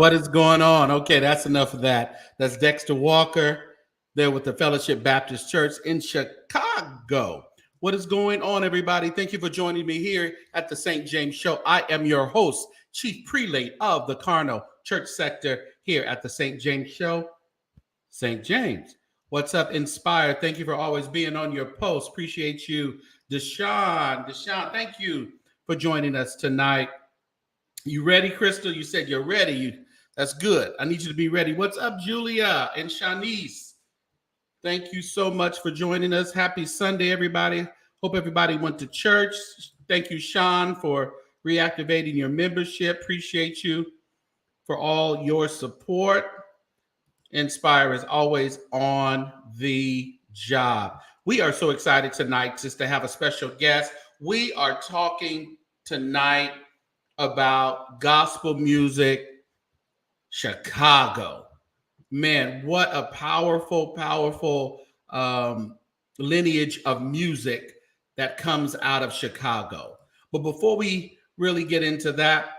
What is going on? Okay, that's enough of that. That's Dexter Walker there with the Fellowship Baptist Church in Chicago. What is going on, everybody? Thank you for joining me here at the St. James Show. I am your host, Chief Prelate of the Carno Church Sector here at the St. James Show. St. James. What's up, Inspire? Thank you for always being on your post. Appreciate you. Deshaun, thank you for joining us tonight. You ready, Crystal? You said you're ready. That's good. I need you to be ready. What's up, Julia and Shanice? Thank you so much for joining us. Happy Sunday, everybody. Hope everybody went to church. Thank you, Sean, for reactivating your membership. Appreciate you for all your support. Inspire is always on the job. We are so excited tonight just to have a special guest. We are talking tonight about gospel music, Chicago. Man, what a powerful lineage of music that comes out of Chicago. But before we really get into that,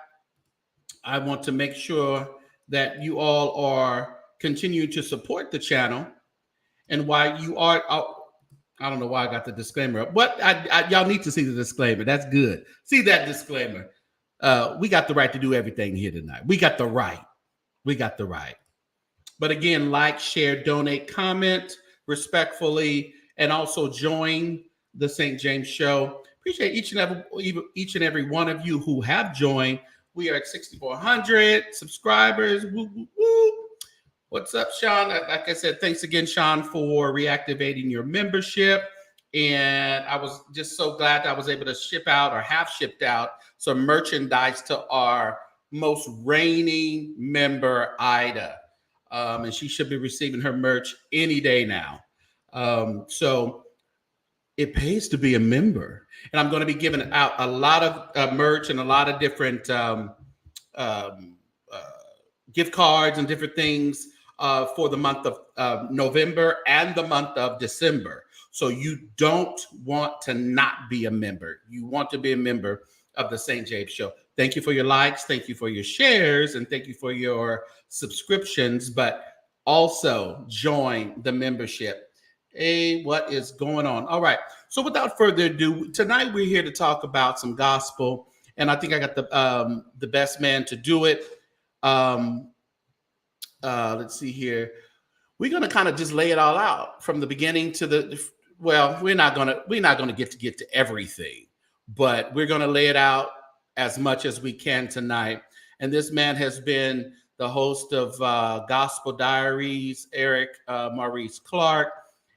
I want to make sure that you all are continuing to support the channel. And why you are, I don't know why I got the disclaimer up. Y'all need to see the disclaimer. That's good. See that disclaimer. We got the right to do everything here tonight. We got the right. But again, like, share, donate, comment respectfully, and also join the St. James Show. Appreciate each and every one of you who have joined. We are at 6,400 subscribers. Woo, woo, woo. What's up, Sean? Like I said, thanks again, Sean, for reactivating your membership. And I was just so glad I was able to ship out or have shipped out some merchandise to our most reigning member, Ida. And she should be receiving her merch any day now. So it pays to be a member. And I'm going to be giving out a lot of merch and a lot of different gift cards and different things for the month of November and the month of December. So you don't want to not be a member. You want to be a member of the St. James Show. Thank you for your likes. Thank you for your shares. And thank you for your subscriptions. But also join the membership. Hey, what is going on? All right. So without further ado, tonight we're here to talk about some gospel. And I think I got the best man to do it. Let's see here. We're going to kind of just lay it all out from the beginning to the, well, we're not going to get to everything, but we're going to lay it out as much as we can tonight. And this man has been the host of Gospel Diaries, Eric Maurice Clark,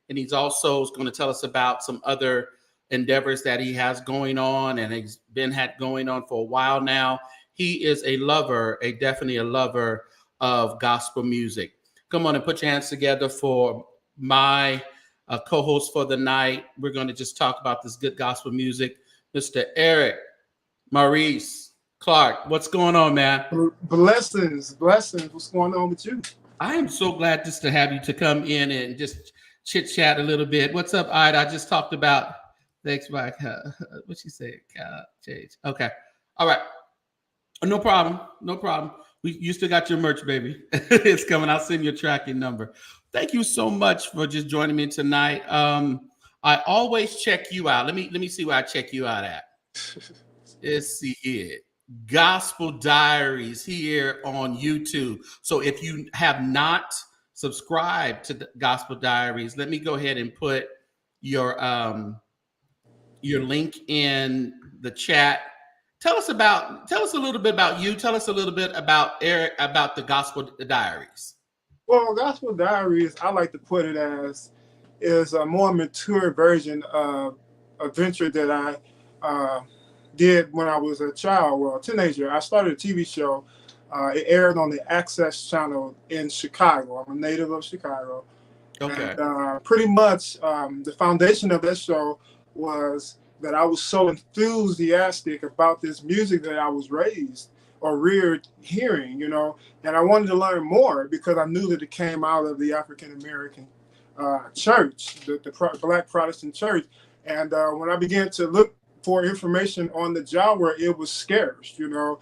and he's also going to tell us about some other endeavors that he has going on and has had going on for a while now. He is definitely a lover of gospel music. Come on and put your hands together for my co-host for the night. We're going to just talk about this good gospel music, Mr. Eric Maurice Clark. What's going on, man? Blessings. What's going on with you? I am so glad just to have you to come in and just chit chat a little bit. What's up, Ida? I just talked about thanks, Mike. What she said? Change. Okay. All right. No problem. You still got your merch, baby. It's coming. I'll send you a tracking number. Thank you so much for just joining me tonight. I always check you out. Let me see where I check you out at. Let's see here. Gospel Diaries here on YouTube. So if you have not subscribed to the Gospel Diaries, let me go ahead and put your link in the chat. Tell us a little bit about you. Tell us a little bit about Eric, about the Gospel Diaries. Well, Gospel Diaries, I like to put it as, is a more mature version of a venture that I did when I was a child, well, a teenager. I started a TV show. It aired on the Access channel in Chicago. I'm a native of Chicago. Okay. And, pretty much the foundation of that show was that I was so enthusiastic about this music that I was raised or reared hearing, and I wanted to learn more because I knew that it came out of the African-American church, the Black Protestant church. And when I began to look for information on the genre, it was scarce. Yeah.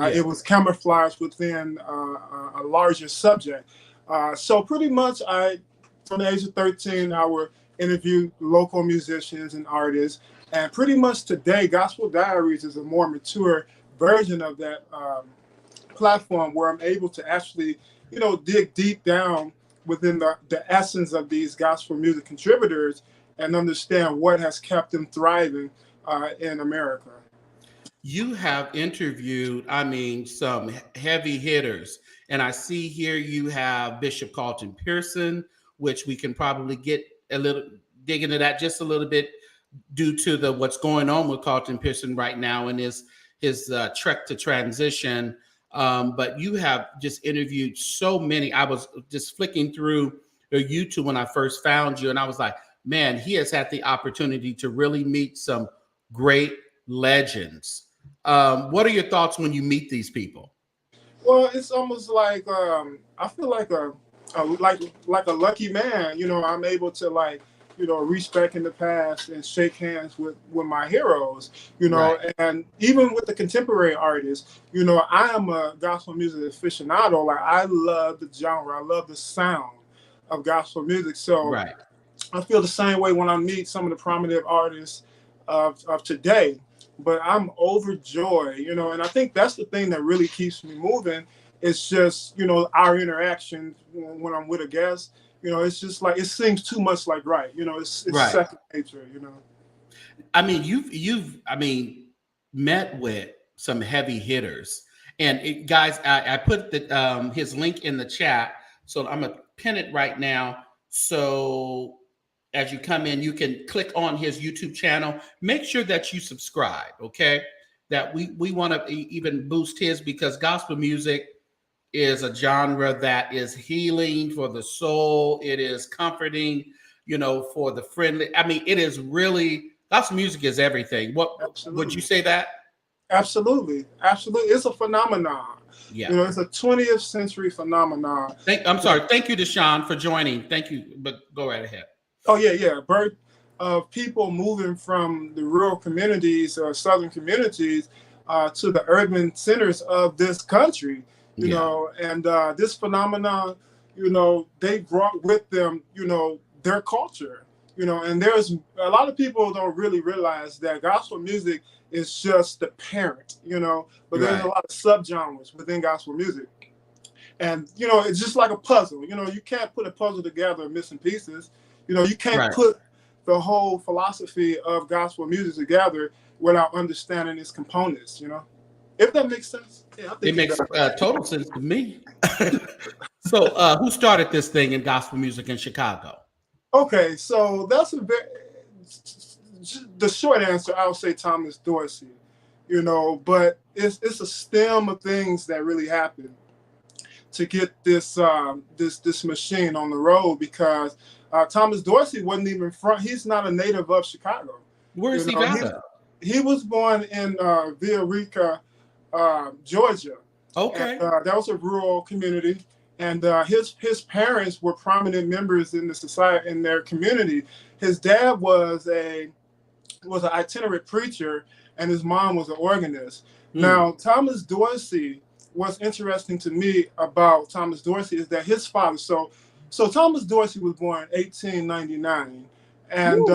It was camouflaged within a larger subject. So pretty much, from the age of 13, I would interview local musicians and artists. And pretty much today, Gospel Diaries is a more mature version of that platform where I'm able to actually, dig deep down within the essence of these gospel music contributors and understand what has kept them thriving in America. You have interviewed, I mean, some heavy hitters. And I see here you have Bishop Carlton Pearson, which we can probably get a little dig into that just a little bit due to the what's going on with Carlton Pearson right now and his trek to transition. But you have just interviewed so many. I was just flicking through your YouTube when I first found you, and I was like, man, he has had the opportunity to really meet some great legends. What are your thoughts when you meet these people? Well, it's almost like I feel like like a lucky man. I'm able to reach back in the past and shake hands with my heroes. Right. And even with the contemporary artists, I am a gospel music aficionado. Like I love the genre, I love the sound of gospel music. So Right. I feel the same way when I meet some of the prominent artists of today. But I'm overjoyed, and I think that's the thing that really keeps me moving. It's just, our interaction when I'm with a guest. It's just like it seems too much like right. It's Right. second nature. I mean, you've I mean met with some heavy hitters, and guys, I put his link in the chat, so I'm gonna pin it right now. So as you come in, you can click on his YouTube channel. Make sure that you subscribe. Okay, that we want to even boost his because gospel music is a genre that is healing for the soul. It is comforting, for the friendly. I mean, it is really gospel music is everything. What Absolutely. would you say that? Absolutely. It's a phenomenon. Yeah. It's a 20th century phenomenon. I'm sorry. Thank you, Deshaun, for joining. Thank you. But go right ahead. Oh yeah. Birth of people moving from the rural communities or southern communities to the urban centers of this country. And this phenomenon, they brought with them, their culture. And there's a lot of people don't really realize that gospel music is just the parent, but there's a lot of subgenres within gospel music. And, it's just like a puzzle. You can't put a puzzle together missing pieces. You can't put the whole philosophy of gospel music together without understanding its components, If that makes sense. Yeah, I think it makes total sense to me. So who started this thing in gospel music in Chicago? Okay, so that's the short answer. I would say Thomas Dorsey, but it's a stem of things that really happened to get this this machine on the road because Thomas Dorsey wasn't even from. He's not a native of Chicago. Where is he from? He was born in Villarica, Georgia. Okay. And, that was a rural community. And his parents were prominent members in the society in their community. His dad was an itinerant preacher, and his mom was an organist. Now, Thomas Dorsey. What's interesting to me about Thomas Dorsey is that his father. So Thomas Dorsey was born in 1899, and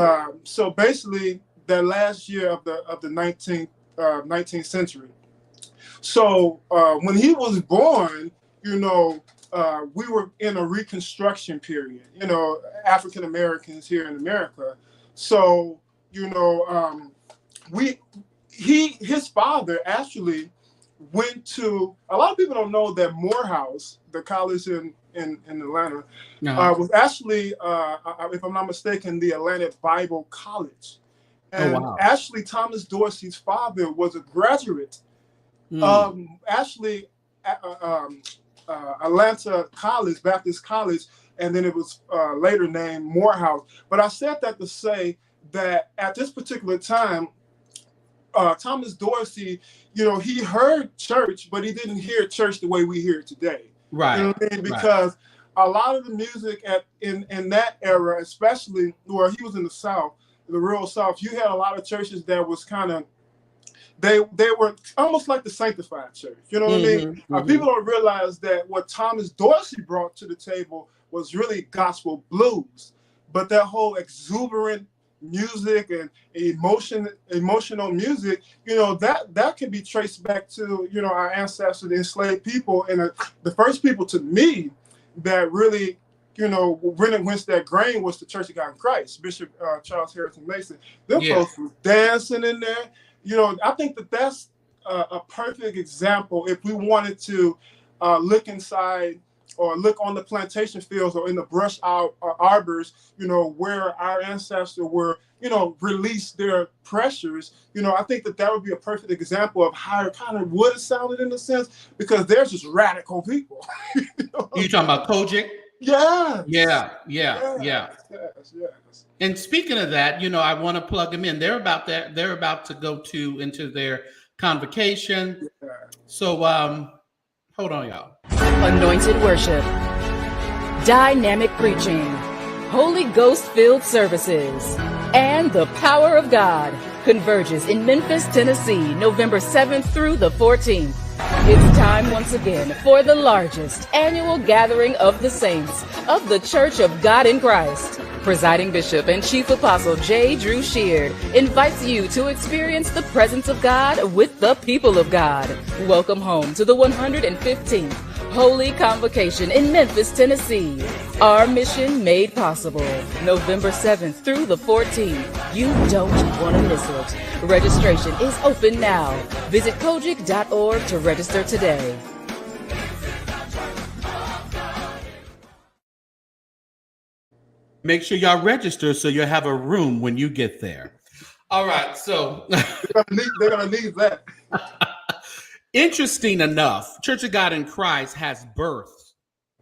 so basically the last year of the 19th century. So when he was born, we were in a Reconstruction period, African Americans here in America. So, his father actually went to, a lot of people don't know that Morehouse, the college in Atlanta, was actually, if I'm not mistaken, the Atlanta Bible College. And actually, Thomas Dorsey's father was a graduate actually Atlanta College, Baptist College, and then it was later named Morehouse. But I said that to say that at this particular time, Thomas Dorsey, he heard church, but he didn't hear church the way we hear it today. Right. You know what I mean? Because a lot of the music in that era, especially where he was in the South, the real South, you had a lot of churches that was kind of, they were almost like the sanctified church. You know what I mean? People don't realize that what Thomas Dorsey brought to the table was really gospel blues, but that whole exuberant music and emotional music, you know, that can be traced back to, you know, our ancestors, the enslaved people, and the first people to me that really, you know, really went that grain was the Church of God in Christ, Bishop Charles Harrison Mason. Them folks were dancing in there. You know, I think that's a perfect example if we wanted to look inside or look on the plantation fields or in the brush arbors, you know, where our ancestors were, you know, released their pressures. You know, I think that would be a perfect example of how it kind of would have sounded in a sense, because they're just radical people. You know? You talking about Kojic? Yes. Yeah. And speaking of that, you know, I want to plug them in. They're about to go into their convocation. Yeah. So hold on, y'all. Anointed worship, dynamic preaching, Holy Ghost-filled services, and the power of God converges in Memphis, Tennessee, November 7th through the 14th. It's time once again for the largest annual gathering of the saints of the Church of God in Christ. Presiding Bishop and Chief Apostle J. Drew Sheard invites you to experience the presence of God with the people of God. Welcome home to the 115th Holy Convocation in Memphis, Tennessee. Our mission made possible. November 7th through the 14th. You don't want to miss it. Registration is open now. Visit kojic.org to register today. Make sure y'all register so you'll have a room when you get there. All right, so they're gonna need that. Interesting enough, Church of God in Christ has birthed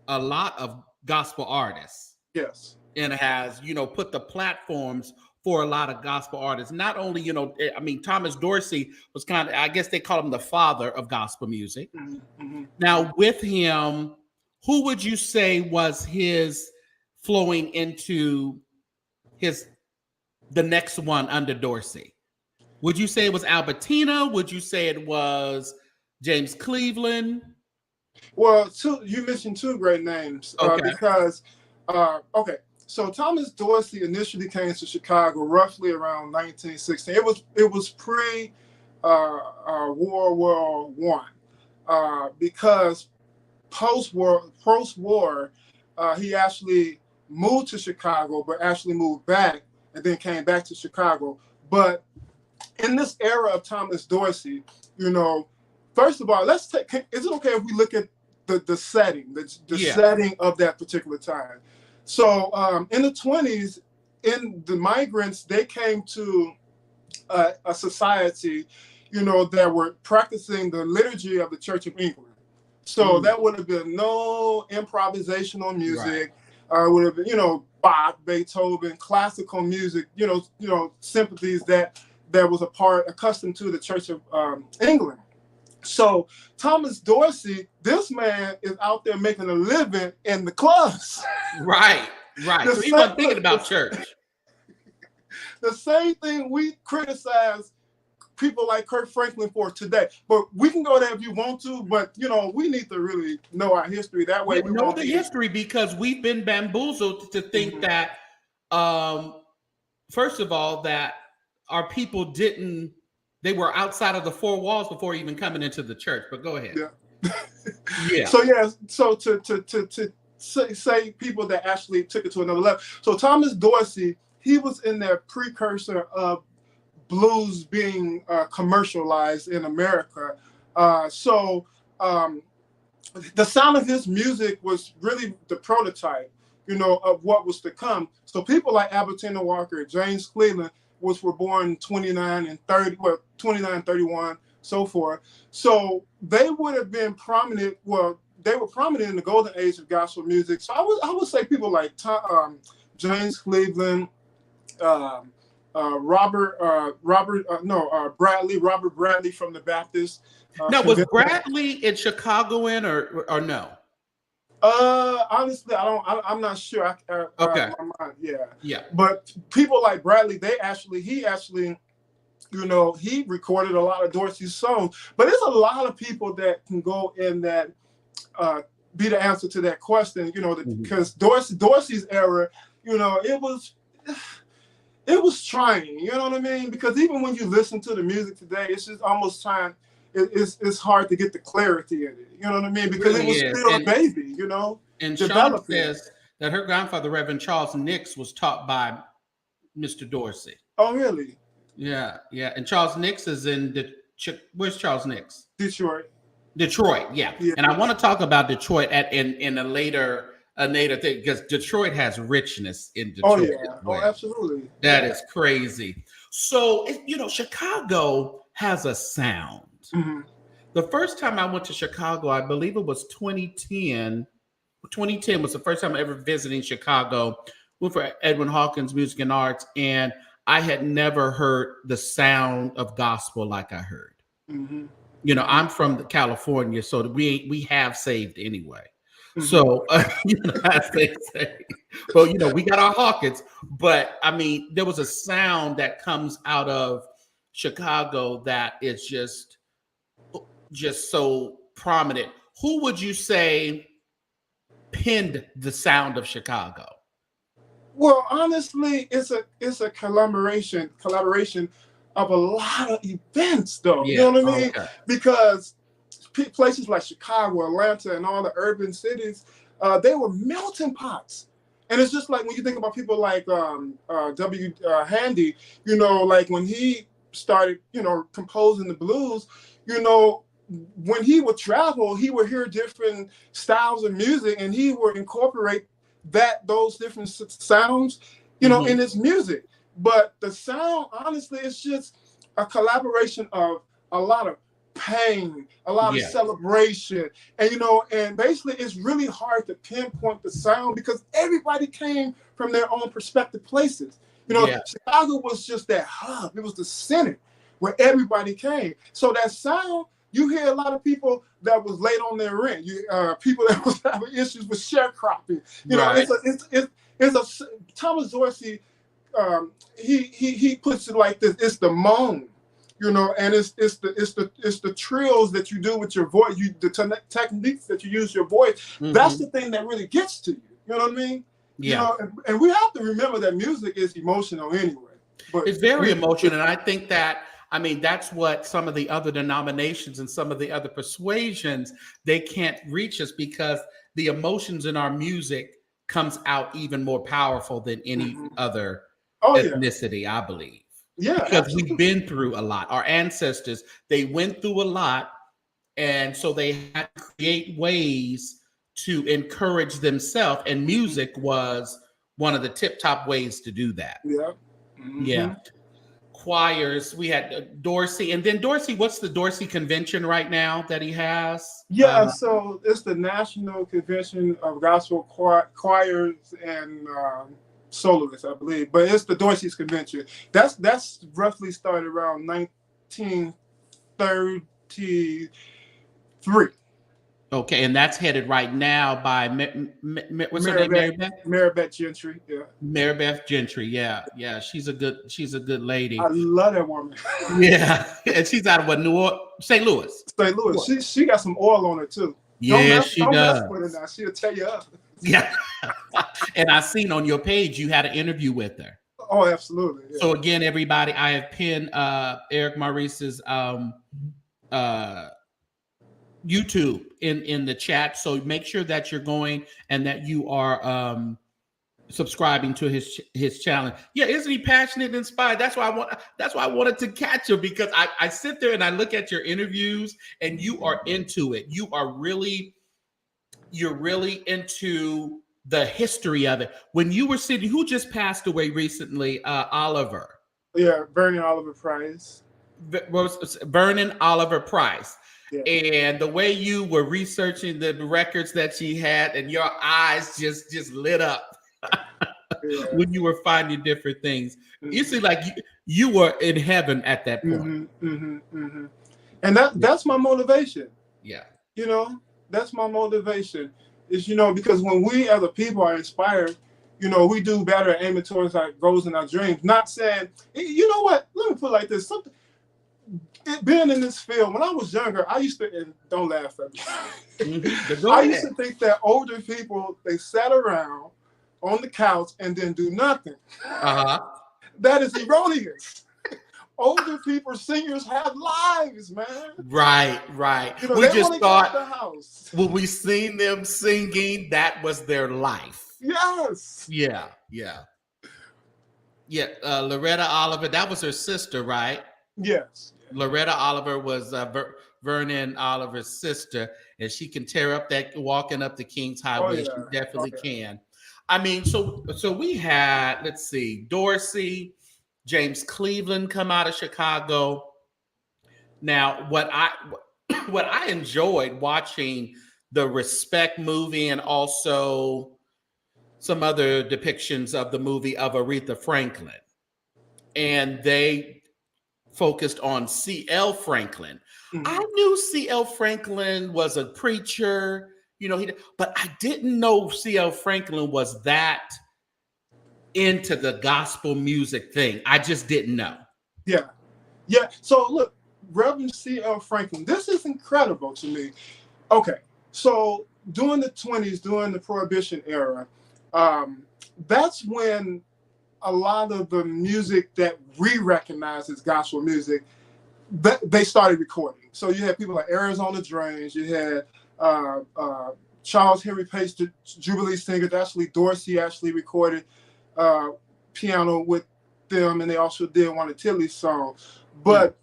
a lot of gospel artists. Yes. And has, you know, put the platforms for a lot of gospel artists. Not only, you know, I mean, Thomas Dorsey was kind of, I guess they call him the father of gospel music. Mm-hmm. Now, with him, who would you say was his flowing into the next one under Dorsey? Would you say it was Albertina? Would you say it was James Cleveland? Well, you mentioned two great names. Because so Thomas Dorsey initially came to Chicago roughly around 1916. It was pre World War I, because post war he actually moved to Chicago, but actually moved back and then came back to Chicago. But in this era of Thomas Dorsey, you know, first of all, is it okay if we look at the setting, the setting of that particular time? So in the 20s, in the migrants, they came to a society, you know, that were practicing the liturgy of the Church of England. So that would have been no improvisational music. Right. Would have been, you know, Bach, Beethoven, classical music, you know, sympathies that was accustomed to the Church of England. So Thomas Dorsey, this man is out there making a living in the clubs. Right. So he wasn't thinking about church. The same thing we criticize people like Kirk Franklin for today. But we can go there if you want to, but you know, we need to really know our history. That way we know the history, because we've been bamboozled to think that first of all, that our people they were outside of the four walls before even coming into the church. But go ahead. Yeah. So to say people that actually took it to another level. So Thomas Dorsey, he was in that precursor of blues being commercialized in America. So the sound of his music was really the prototype, you know, of what was to come. So people like Albertina Walker, James Cleveland, which were born 29 and 30, 29, 31, so forth. So they would have been prominent. Well, they were prominent in the golden age of gospel music. So I would say people like James Cleveland, Robert Bradley from the Baptist. Now, was Bradley in Chicagoan or no? Honestly, I'm not sure. Okay. My mind, yeah. Yeah. But people like Bradley, he actually, he recorded a lot of Dorsey's songs. But there's a lot of people that can go in that be the answer to that question. Because Dorsey's era, it was trying. You know what I mean? Because even when you listen to the music today, it's just almost trying. It's hard to get the clarity in it. You know what I mean? Because it was still a baby. And Sean says that her grandfather, Reverend Charles Nix, was taught by Mr. Dorsey. Oh, really? Yeah, yeah. And Charles Nix is in where's Charles Nix? Detroit, yeah. And I want to talk about Detroit in a later thing, because Detroit has richness in Detroit. Oh, yeah. Well. Oh, absolutely. That is crazy. So, Chicago has a sound. Mm-hmm. The first time I went to Chicago, I believe it was 2010. 2010 was the first time I ever visiting Chicago. Went for Edwin Hawkins Music and Arts, and I had never heard the sound of gospel like I heard. Mm-hmm. I'm from California, so we have saved anyway. Mm-hmm. So as they say, but we got our Hawkins. But I mean, there was a sound that comes out of Chicago that is just so prominent. Who would you say pinned the sound of Chicago? Well, honestly, it's a collaboration of a lot of events, though. Yeah. You know what I mean? Okay. Because places like Chicago, Atlanta, and all the urban cities, they were melting pots. And it's just like when you think about people like W. Handy, like when he started, composing the blues, when he would travel, he would hear different styles of music, and he would incorporate those different sounds, in his music. But the sound, honestly, it's just a collaboration of a lot of pain, a lot of celebration, and basically it's really hard to pinpoint the sound because everybody came from their own perspective places. Chicago was just that hub; it was the center where everybody came. So that sound, you hear a lot of people that was late on their rent. People that was having issues with sharecropping. It's a Thomas Dorsey. He puts it like this: it's the moan, and it's the trills that you do with your voice, the techniques that you use your voice. Mm-hmm. That's the thing that really gets to you. You know what I mean? Yeah. And we have to remember that music is emotional anyway. But it's very emotional, and I think that. I mean, that's what some of the other denominations and some of the other persuasions, they can't reach us because the emotions in our music comes out even more powerful than any other ethnicity, I believe. Yeah. Because we've been through a lot. Our ancestors, they went through a lot, and so they had to create ways to encourage themselves, and music was one of the tip-top ways to do that. Yeah. Mm-hmm. Yeah. Choirs, we had Dorsey, and then Dorsey, what's the Dorsey convention right now that he has? Yeah, so it's the National Convention of Gospel Choirs and Soloists, I believe, but it's the Dorsey's convention. That's roughly started around 1933. Okay, and that's headed right now by what's her name? Maribeth Gentry. Yeah. Maribeth Gentry. Yeah. She's a good lady. I love that woman. Yeah, and she's out of what, St. Louis. St. Louis. She got some oil on her too. Yeah, she does. Mess with her now. She'll tear you up. Yeah. And I seen on your page you had an interview with her. Oh, absolutely. Yeah. So again, everybody, I have pinned Eric Maurice's YouTube in the chat, so make sure that you're going and that you are subscribing to his channel. Yeah, isn't he passionate and inspired? That's why I wanted to catch him, because I sit there and I look at your interviews and you are into it. You're really into the history of it. When you were sitting, who just passed away recently? Oliver. Yeah, Vernon Oliver Price. Vernon Oliver Price. Yeah. And the way you were researching the records that she had, and your eyes just lit up when you were finding different things. Mm-hmm. You see, like you were in heaven at that point. And that's my motivation. Yeah. That's my motivation. is, because when we as a people are inspired, we do better at aiming towards our goals and our dreams. Not saying, you know what? Let me put it like this. Being in this field, when I was younger, I used to, and don't laugh at me. I used to think that older people, they sat around on the couch and then do nothing. That is erroneous. Older people, singers have lives, man. Right. We just thought the house. when we seen them singing, that was their life. Yes. Yeah. Loretta Oliver, that was her sister, right? Yes. Loretta Oliver was Vernon Oliver's sister, and she can tear up that walking up the King's Highway. She definitely can. I mean, so we had, let's see, Dorsey, James Cleveland come out of Chicago. Now, what I enjoyed watching the Respect movie and also some other depictions of the movie of Aretha Franklin, and they focused on C.L. Franklin. I knew C.L. Franklin was a preacher, but I didn't know C.L. Franklin was that into the gospel music thing. I just didn't know. Yeah. So look, Reverend C.L. Franklin, this is incredible to me. Okay, so during the 20s, during the Prohibition era, that's when a lot of the music that we recognize as gospel music, they started recording. So you had people like Arizona Drains, you had Charles Henry Pace, the Jubilee singer. Actually, Dorsey actually recorded piano with them, and they also did one of Tilly's songs. But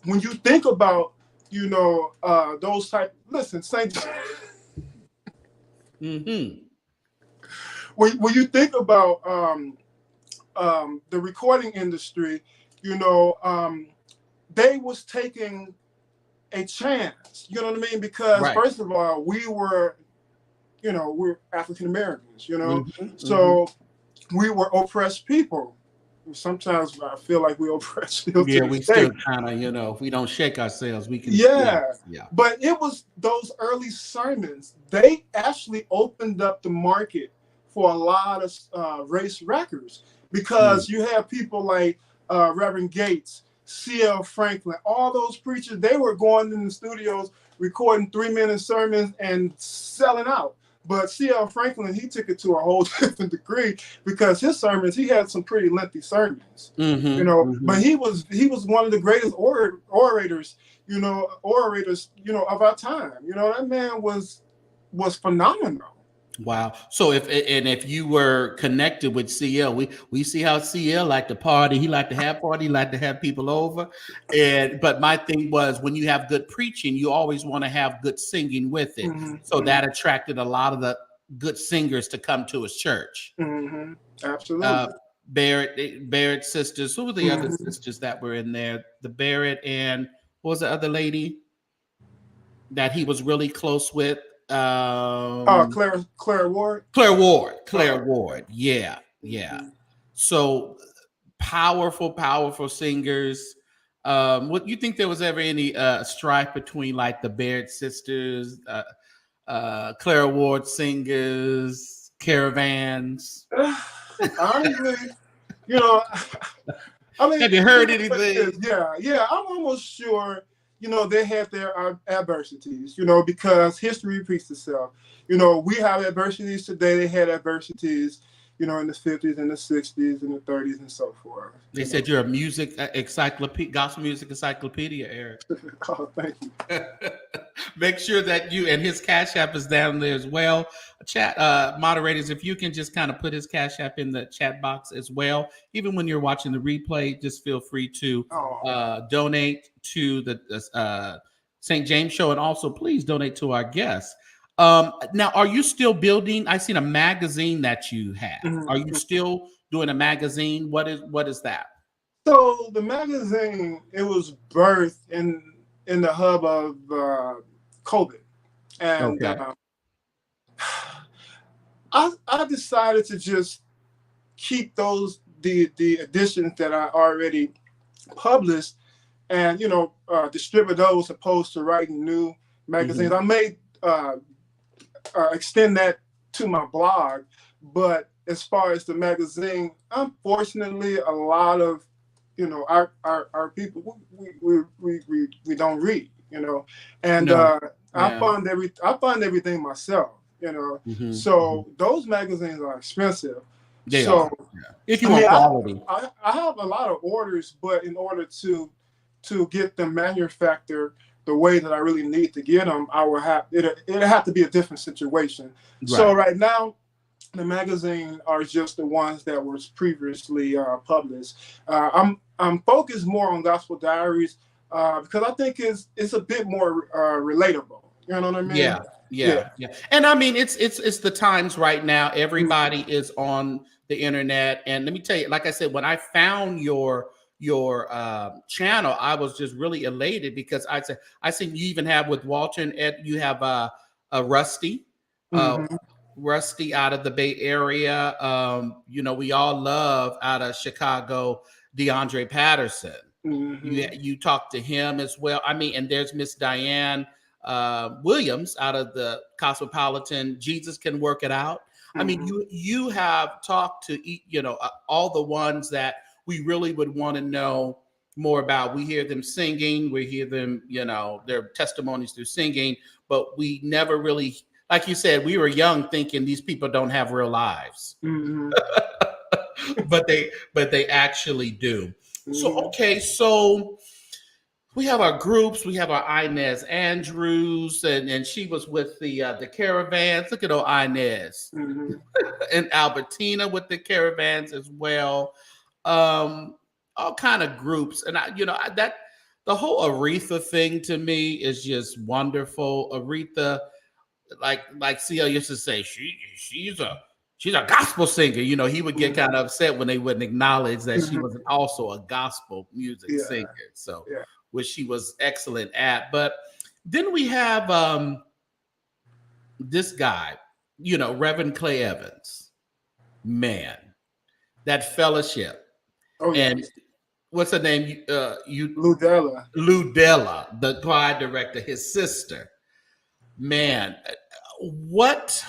when you think about, those type, listen, Saint. When you think about the recording industry, they was taking a chance. You know what I mean? Because first of all, we're African Americans. So we were oppressed people. Sometimes I feel like we oppress still. Yeah, we still kind of, if we don't shake ourselves, we can. Yeah. But it was those early sermons. They actually opened up the market for a lot of race records, because you have people like Reverend Gates, C.L. Franklin, all those preachers. They were going in the studios recording 3-minute sermons and selling out. But C.L. Franklin, he took it to a whole different degree, because his sermons, he had some pretty lengthy sermons, but he was one of the greatest orators, of our time. That man was phenomenal. Wow. So if you were connected with CL, we see how CL liked to party. He liked to have party, he liked to have people over. But my thing was, when you have good preaching, you always want to have good singing with it. So that attracted a lot of the good singers to come to his church. Absolutely. Barrett sisters. Who were the other sisters that were in there? The Barrett, and what was the other lady that he was really close with? Claire Ward. Claire Ward. Yeah. So powerful singers. What you think there was ever any strife between like the Barrett sisters, Claire Ward singers, caravans? Honestly, have you heard anything? Yeah. I'm almost sure. They had their adversities, because history repeats itself. We have adversities today. They had adversities, in the 50s and the 60s and the 30s and so forth. They said you're a music encyclopedia, gospel music encyclopedia, Eric. Oh, thank you. Make sure that you, and his Cash App is down there as well. Chat moderators, if you can just kind of put his Cash App in the chat box as well. Even when you're watching the replay, just feel free to donate to the St. James Show, and also please donate to our guests. Now, are you still building? I've seen a magazine that you have. Are you still doing a magazine? What is that? So the magazine, it was birthed in the hub of COVID, and I decided to just keep the editions that I already published, and distribute those, opposed to writing new magazines. I made extend that to my blog. But as far as the magazine, unfortunately, a lot of our people we don't read, and No. I Yeah. fund everything myself, So those magazines are expensive. They So are. Yeah. If you want quality. I have a lot of orders, but in order to get them manufactured the way that I really need to get them, I will have it'll have to be a different situation. Right. So right now, the magazine are just the ones that was previously published. I'm focused more on Gospel Diaries because I think it's a bit more relatable. You know what I mean? Yeah. And I mean, it's the times right now. Everybody is on the internet, and let me tell you, like I said, when I found your channel, I was just really elated because I seen you even have with Walter and Ed, you have a Rusty. Rusty out of the Bay Area. We all love out of Chicago, DeAndre Patterson. You talk to him as well. I mean, and there's Miss Diane Williams out of the Cosmopolitan. Jesus Can Work It Out. I mean, you have talked to all the ones that we really would want to know more about. We hear them singing, we hear them, their testimonies through singing, but we never really, like you said, we were young thinking these people don't have real lives. but they actually do. So, okay, so we have our groups. We have our Inez Andrews, and she was with the Caravans. Look at old Inez. And Albertina with the Caravans as well. All kind of groups. And that the whole Aretha thing to me is just wonderful. Aretha, like CL used to say, she's a gospel singer. He would get kind of upset when they wouldn't acknowledge that she was also a gospel music singer. So, which she was excellent at. But then we have this guy, Reverend Clay Evans. Man, that fellowship. And what's her name? Ludella, the choir director, his sister. Man, what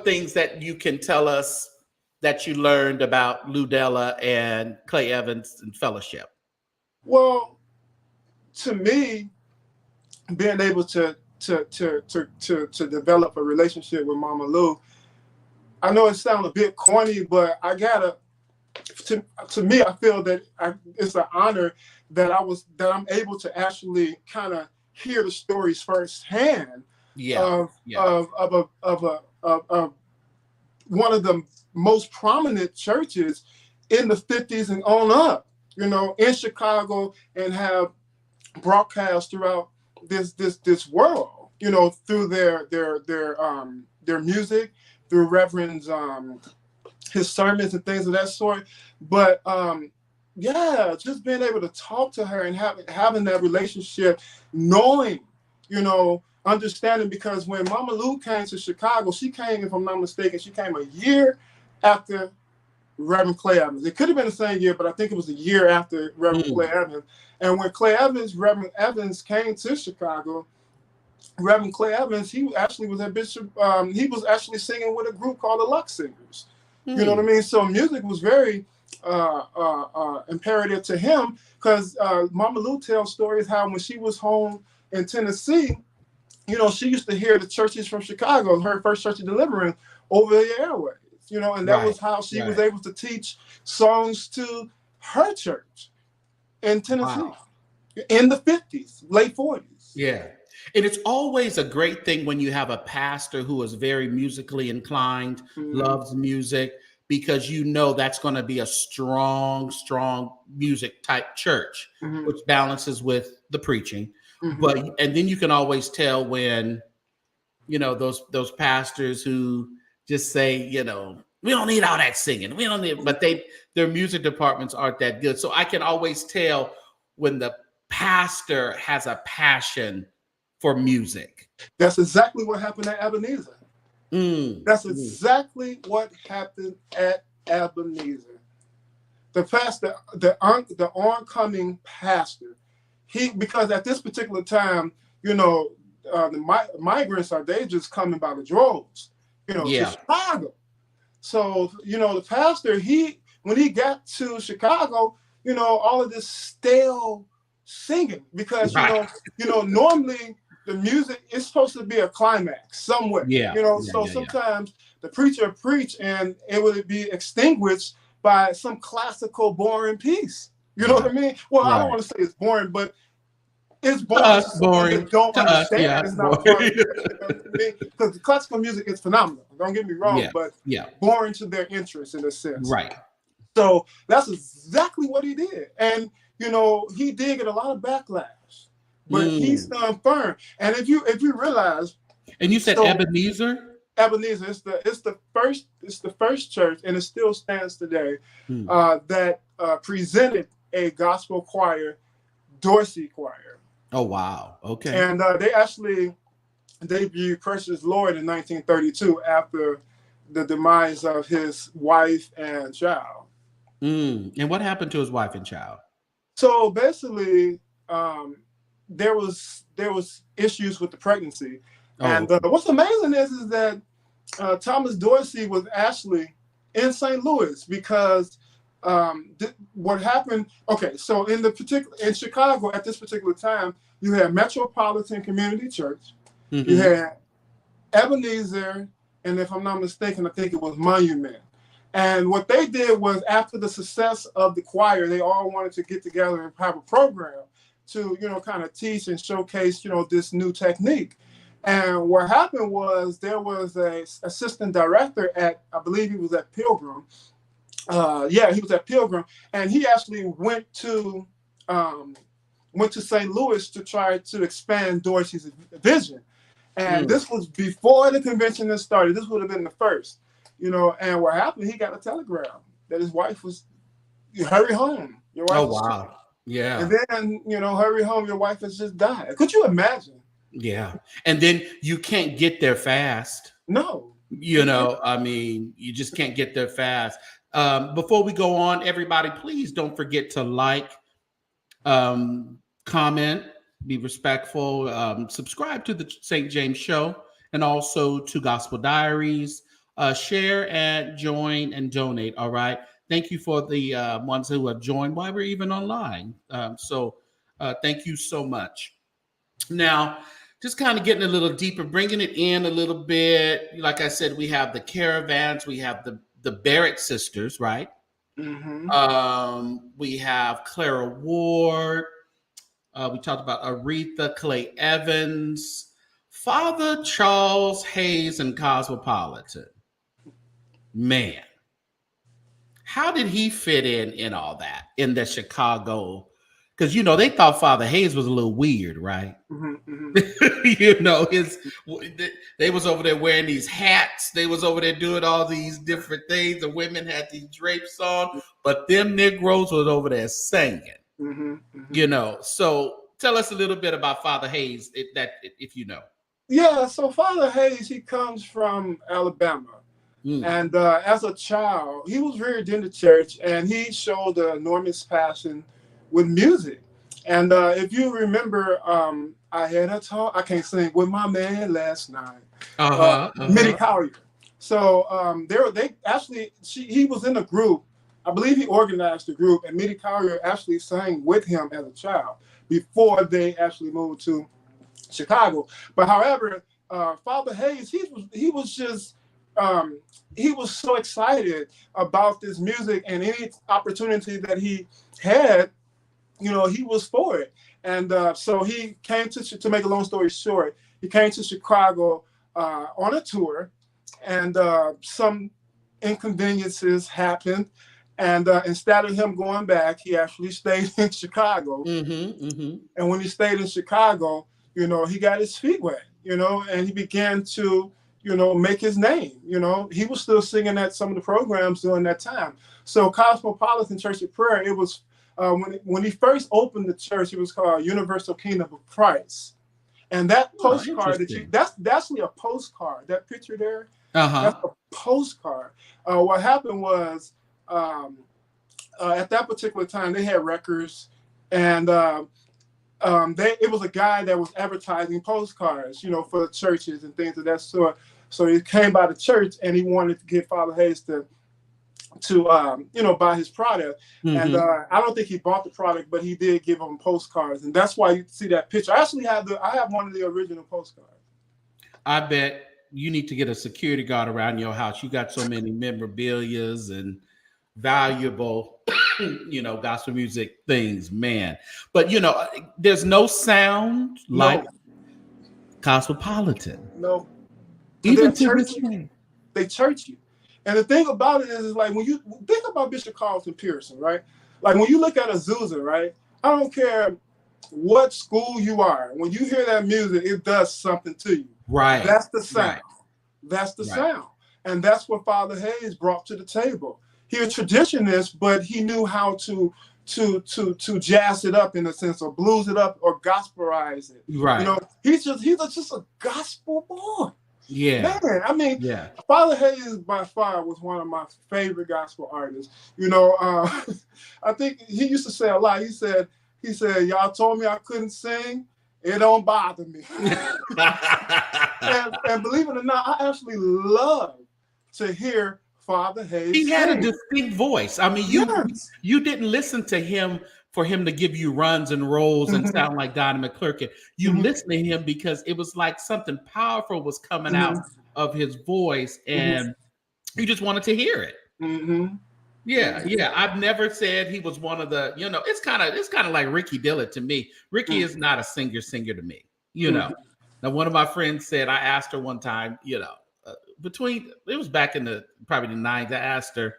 things that you can tell us that you learned about Ludella and Clay Evans and fellowship? Well, to me, being able to develop a relationship with Mama Lou, I know it sounds a bit corny, but to me, I feel that it's an honor that I'm able to actually kind of hear the stories firsthand of one of the most prominent churches in the 50s and on up, in Chicago, and have broadcast throughout this world, through their music, through Reverend's his sermons and things of that sort. But just being able to talk to her and having that relationship, knowing, understanding, because when Mama Lou came to Chicago, she came, if I'm not mistaken, she came a year after Reverend Clay Evans. It could have been the same year, but I think it was a year after Reverend Clay Evans. And when Reverend Evans came to Chicago, Reverend Clay Evans, he actually was at Bishop, he was actually singing with a group called the Luck Singers. You know what I mean? So music was very imperative to him, because Mama Lou tells stories how when she was home in Tennessee, she used to hear the churches from Chicago, her first church of deliverance, over the airways, and that was how she was able to teach songs to her church in Tennessee in the 50s, late 40s. Yeah. And it's always a great thing when you have a pastor who is very musically inclined, loves music, because that's going to be a strong music type church, which balances with the preaching. And then you can always tell when, those pastors who just say, we don't need all that singing. We don't need, but their music departments aren't that good. So I can always tell when the pastor has a passion for music. That's exactly what happened at Ebenezer. That's exactly what happened at Ebenezer. The pastor, the oncoming pastor, because at this particular time, migrants are they just coming by the droves, to Chicago. So, the pastor, when he got to Chicago, all of this stale singing, because, normally the music is supposed to be a climax somewhere, so sometimes the preacher preach and it would be extinguished by some classical boring piece. You know what I mean? Well, I don't want to say it's boring, but it's boring to someone that don't understand. It's not fun. Because the classical music is phenomenal. Don't get me wrong, but boring to their interest in a sense. Right. So that's exactly what he did. And, he did get a lot of backlash, but he stood firm. And if you realize. And you said Ebenezer? Ebenezer, it's the first church, and it still stands today, that presented a gospel choir, Dorsey Choir. Oh wow! Okay. And they actually debuted Precious Lord in 1932 after the demise of his wife and child. And what happened to his wife and child? So basically, there was issues with the pregnancy. And what's amazing is that Thomas Dorsey was actually in St. Louis because what happened. Okay, so in Chicago at this particular time, you had Metropolitan Community Church, you had Ebenezer, and if I'm not mistaken, I think it was Monument. And what they did was, after the success of the choir, they all wanted to get together and have a program to kind of teach and showcase this new technique. And what happened was there was a assistant director at, I believe he was at Pilgrim. He was at Pilgrim, and he actually went to St. Louis to try to expand Dorsey's vision. And this was before the convention had started. This would have been the first, And what happened? He got a telegram that his wife was, hurry home. Your wife. Oh wow! Yeah. And then hurry home. Your wife has just died. Could you imagine? Yeah. And then you can't get there fast. No. I mean, you just can't get there fast. Before we go on, everybody, please don't forget to like, comment, be respectful, subscribe to the St. James Show and also to Gospel Diaries, share and join and donate. All right. Thank you for the ones who have joined while we're even online. So thank you so much. Now, just kind of getting a little deeper, bringing it in a little bit. Like I said, we have the Caravans, we have the Barrett sisters, right? We have Clara Ward. We talked about Aretha Clay Evans, Father Charles Hayes, and Cosmopolitan. Man, how did he fit in all that in the Chicago? Because they thought Father Hayes was a little weird, right? They was over there wearing these hats. They was over there doing all these different things. The women had these drapes on, but them Negroes was over there singing. So tell us a little bit about Father Hayes, if you know. Yeah, so Father Hayes, he comes from Alabama. And as a child, he was reared in the church, and he showed an enormous passion with music. And if you remember, I had a talk, I can't sing, with my man last night, Mitty Collier. So he was in a group. I believe he organized the group, and Mitty Collier actually sang with him as a child before they actually moved to Chicago. But however, Father Hayes, he was so excited about this music, and any opportunity that he had, he was for it. And so he came to make a long story short, he came to Chicago on a tour, and some inconveniences happened. And instead of him going back, he actually stayed in Chicago. And when he stayed in Chicago, he got his feet wet, and he began to, make his name. He was still singing at some of the programs during that time. So Cosmopolitan Church of Prayer, it was, when he first opened the church, it was called Universal Kingdom of Christ. And that postcard, that's actually a postcard. That picture there, that's a postcard. What happened was, at that particular time, they had records, and it was a guy that was advertising postcards, for the churches and things of that sort. So he came by the church and he wanted to get Father Hayes to buy his product. And I don't think he bought the product, but he did give him postcards, and that's why you see that picture. I have one of the original postcards. I bet you need to get a security guard around your house. You got so many memorabilias and valuable, gospel music things, man. But there's no sound like Cosmopolitan. No, even to this day. They church you. And the thing about it is like when you think about Bishop Carlton Pearson, right? Like when you look at Azusa, right? I don't care what school you are. When you hear that music, it does something to you. Right. That's the sound. Right. That's the sound. And that's what Father Hayes brought to the table. He was a traditionist, but he knew how to jazz it up in a sense, or blues it up, or gospelize it. Right. He's just a gospel boy. Yeah. Man, I mean, Father Hayes by far was one of my favorite gospel artists. I think he used to say a lot. He said, y'all told me I couldn't sing. It don't bother me. and believe it or not, I actually love to hear Father Hayes. He had a distinct voice. I mean, you didn't listen to him for him to give you runs and rolls and sound like Donnie McClurkin. You listened to him because it was like something powerful was coming out of his voice, and you just wanted to hear it. Yeah. I've never said he was one of the. It's kind of like Ricky Dillard to me. Ricky is not a singer to me. Now, one of my friends said, I asked her one time, it was back in probably the 90s. I asked her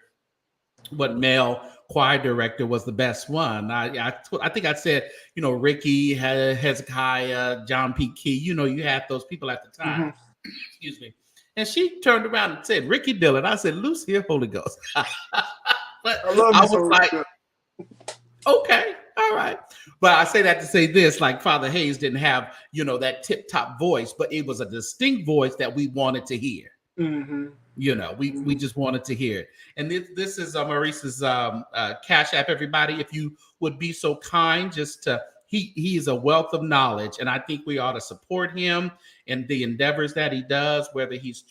what male choir director was the best one. I think I said, Ricky, Hezekiah, John P. Key. You had those people at the time. Excuse me. And she turned around and said, Ricky Dillard. I said, Lucy here, Holy Ghost. But I was like, okay, all right. But I say that to say this, like Father Hayes didn't have, that tip-top voice, but it was a distinct voice that we wanted to hear. We just wanted to hear it. And this is Maurice's Cash App, everybody. If you would be so kind, he is a wealth of knowledge, and I think we ought to support him in the endeavors that he does, whether he's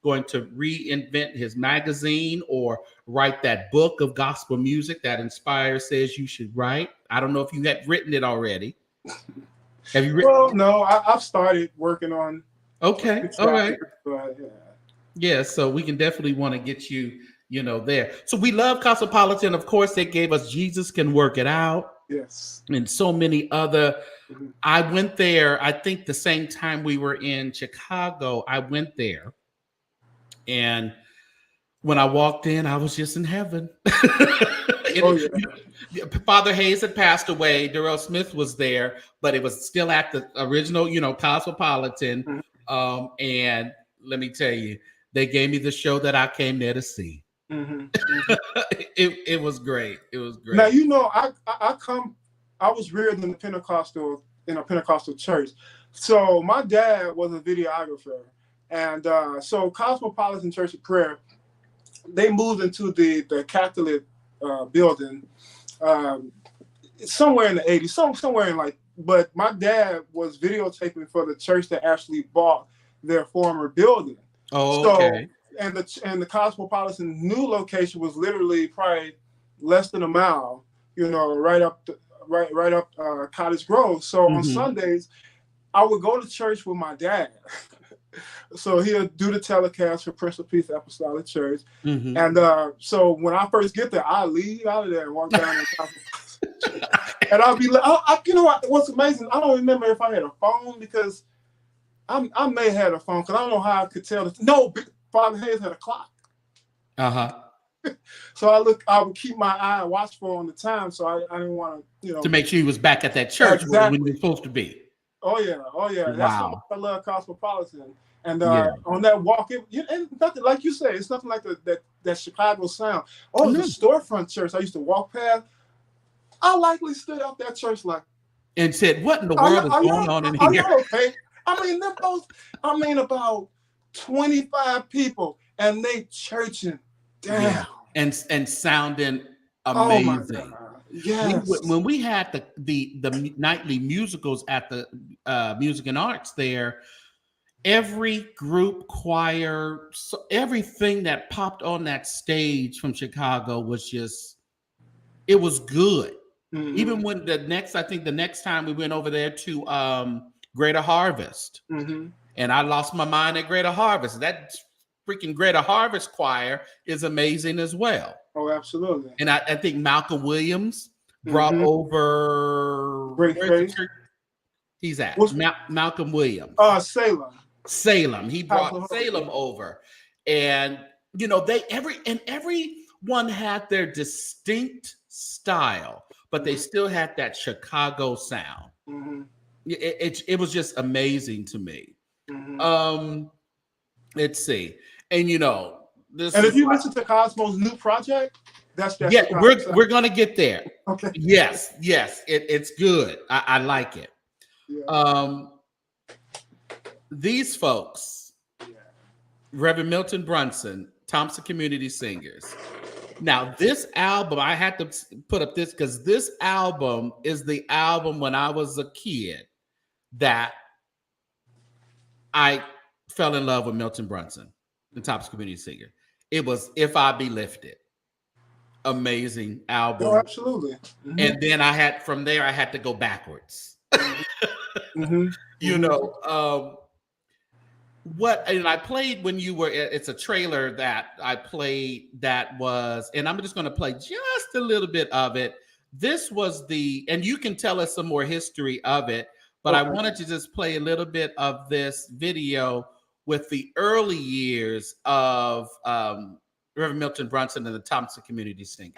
going to reinvent his magazine or write that book of gospel music that Inspire says you should write. I don't know if you had written it already. Have you written? Well, no, I've started working on. Okay, all right. Yeah, so we can definitely want to get you, there. So we love Cosmopolitan. Of course, they gave us Jesus Can Work It Out. Yes. And so many other. I went there, I think the same time we were in Chicago, I went there. And when I walked in, I was just in heaven. Father Hayes had passed away. Darrell Smith was there, but it was still at the original, Cosmopolitan. And let me tell you, they gave me the show that I came there to see. It was great. It was great. Now, I was reared in a Pentecostal church. So my dad was a videographer. And so Cosmopolitan Church of Prayer, they moved into the Catholic building somewhere in the 80s, somewhere in but my dad was videotaping for the church that actually bought their former building. Oh, okay. So, and the Cosmopolitan new location was literally probably less than a mile, right up Cottage Grove. So on Sundays, I would go to church with my dad. So he'll do the telecast for Prince of Peace Apostolic Church. And so when I first get there, I leave out of there and walk down the and I'll be like, what's amazing, I don't remember if I had a phone, because I may have had a phone, because I don't know how I could tell. No, Father Hayes had a clock. So I would keep my eye watchful on the time, so I didn't want to, to make sure he was back at that church when he was supposed to be. Oh yeah. Wow. That's how much I love Cosmopolitan. And on that walk, and nothing like you say, it's nothing like that Chicago sound. Oh, the storefront church I used to walk past, I likely stood out that church and said, "What in the world is going on in here?" Okay? I mean, about 25 people, and they churching down. And sounding amazing. Yes. When we had the nightly musicals at the Music and Arts there, every group, choir, so everything that popped on that stage from Chicago was just, it was good. Mm-hmm. Even when I think the next time we went over there to Greater Harvest, Mm-hmm. and I lost my mind at Greater Harvest. That freaking Greater Harvest choir is amazing as well. Oh, absolutely. And I think Malcolm Williams brought Mm-hmm. over, Great where's the Faith. church he's at? What's- Malcolm Williams. Salem. Salem. He brought House of Salem Hope. over. And you know, everyone had their distinct style, but they still had that Chicago sound. Mm-hmm. It was just amazing to me. Mm-hmm. Let's see. And you know, this And is if you listen to Cosmo's new project, that's that. yeah, Chicago sound. we're gonna get there. Okay. Yes, it's good. I like it. Yeah. These folks, Reverend Milton Brunson, Thompson Community Singers. Now, this album, I had to put up this because this album is the album when I was a kid that I fell in love with Milton Brunson, the Thompson Community Singer. It was If I Be Lifted. Amazing album. Oh, absolutely. Mm-hmm. And then I had to go backwards. Mm-hmm. You know, and I played when you were, it's a trailer that I played that was, and I'm just going to play just a little bit of it. This was and you can tell us some more history of it, but I wanted to just play a little bit of this video with the early years of Reverend Milton Brunson and the Thompson Community Singers.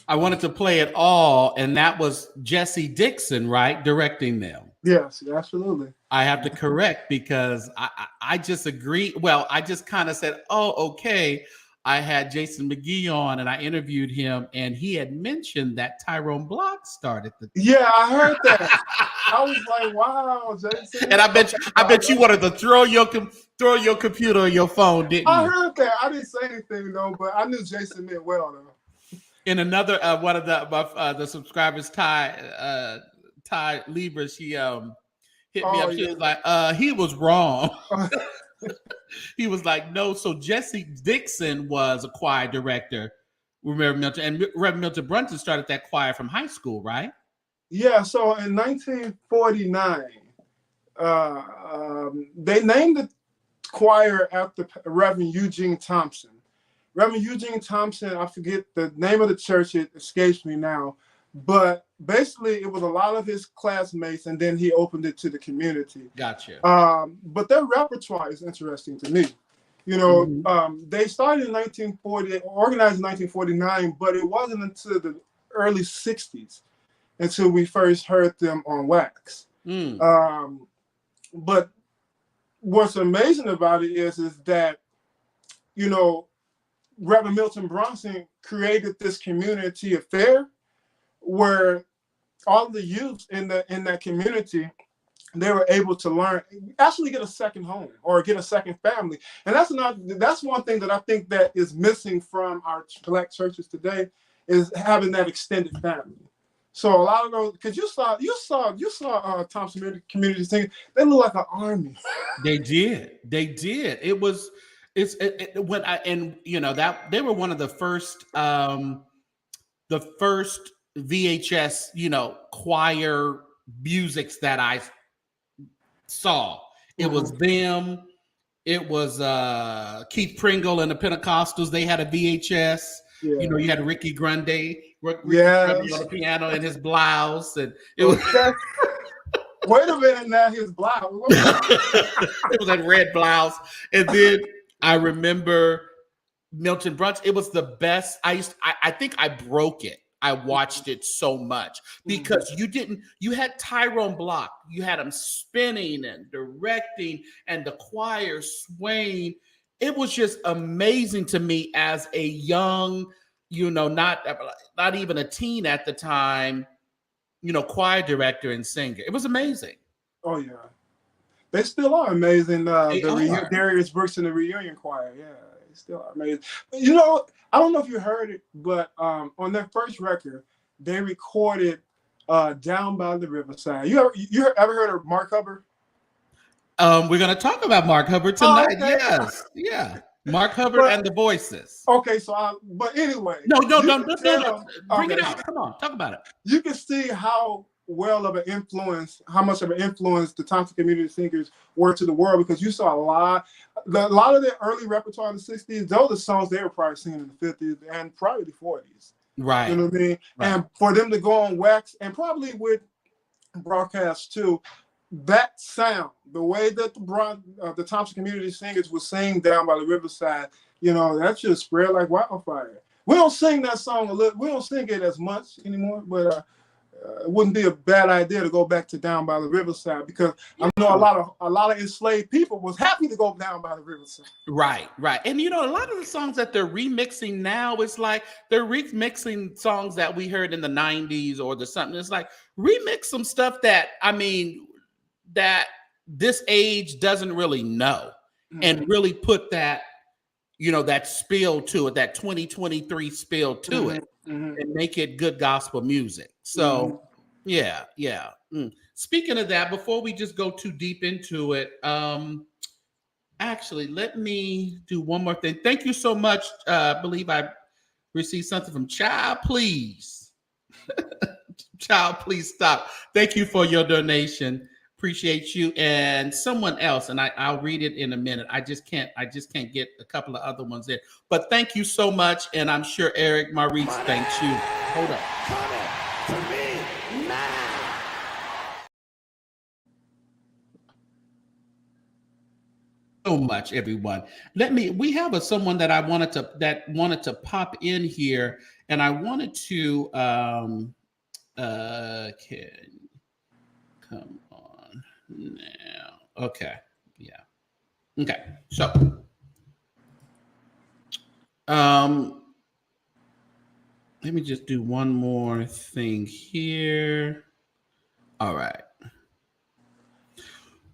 I wanted to play it all, and that was Jesse Dixon, right, directing them. Yes, absolutely. I have to correct because I just agree. Well, I just kind of said, oh, okay. I had Jason McGee on and I interviewed him, and he had mentioned that Tyrone Block started the. Yeah, I heard that. I was like, wow, Jason. And I bet you wanted to throw your computer or your phone, didn't you? I heard that. I didn't say anything though, but I knew Jason meant well though. In another one of the subscribers, Ty Libra, she hit me up. She was like, he was wrong. He was like, no. So Jesse Dixon was a choir director. Reverend Milton, and Reverend Milton Brunson started that choir from high school, right? Yeah. So in 1949, they named the choir after Reverend Eugene Thompson. Reverend Eugene Thompson, I forget the name of the church, it escapes me now, but basically it was a lot of his classmates, and then he opened it to the community. Gotcha. But their repertoire is interesting to me. You know, they started in 1940, organized in 1949, but it wasn't until the early 60s until we first heard them on wax. But what's amazing about it is that, you know, Reverend Milton Brunson created this community affair where all the youth in that community, they were able to learn, actually get a second home or get a second family. And that's one thing that I think that is missing from our Black churches today, is having that extended family. So a lot of those, because you saw Thompson Community Singers, they look like an army. They did. When that they were one of the first VHS, choir musics that I saw. It was them. It was Keith Pringle and the Pentecostals. They had a VHS. Yeah. You had Ricky Grande, Yes. on the piano in his blouse, and it was. Wait a minute now, his blouse. It was that red blouse, and then I remember Milton Brunson. It was the best. I think I broke it. I watched it so much because you had Tyrone Block, you had him spinning and directing and the choir swaying. It was just amazing to me as a young, not even a teen at the time, choir director and singer. It was amazing. Oh yeah. They still are amazing. Darius Brooks and the Reunion Choir. Yeah, they still are amazing. I don't know if you heard it, but on their first record, they recorded Down by the Riverside. You ever heard of Mark Hubbard? We're going to talk about Mark Hubbard tonight. Oh, okay. Yes. Yeah. Mark Hubbard and the Voices. Okay, but anyway. No. Bring it out. Come on, talk about it. You can see how much of an influence the Thompson Community Singers were to the world, because you saw a lot of their early repertoire in the 60s. Those are songs they were probably singing in the 50s and probably the 40s. Right. You know what I mean? Right. And for them to go on wax and probably with broadcast too, that sound, the way that the Thompson Community Singers would sing Down by the Riverside, that just spread like wildfire. We don't sing that song we don't sing it as much anymore, but it wouldn't be a bad idea to go back to Down by the Riverside, because I know a lot of enslaved people was happy to go down by the riverside. Right. And a lot of the songs that they're remixing now, it's like they're remixing songs that we heard in the 90s or something. It's like remix some stuff that that this age doesn't really know, and really put that that spill to it, that 2023 spill to it, and make it good gospel music. So yeah. Speaking of that, before we just go too deep into it, actually, let me do one more thing. Thank you so much. I believe I received something from Child Please. Child Please Stop. Thank you for your donation. Appreciate you. And someone else, and I'll read it in a minute. I just can't get a couple of other ones in. But thank you so much. And I'm sure Eric Maurice thanks you. Hold up. To me now. So much, everyone. We have someone that wanted to pop in here, and I wanted to come on now. Okay. Yeah. Okay. So let me just do one more thing here. All right.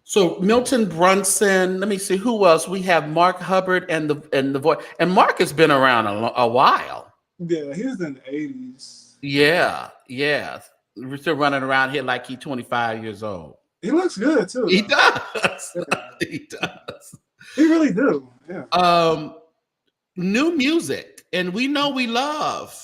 So Milton Brunson, let me see who else. We have Mark Hubbard and the voice. And Mark has been around a while. Yeah, he was in the 80s. Yeah. We're still running around here like he's 25 years old. He looks good too. He does. Yeah. He does. He really do. Yeah. New music, and we know we love.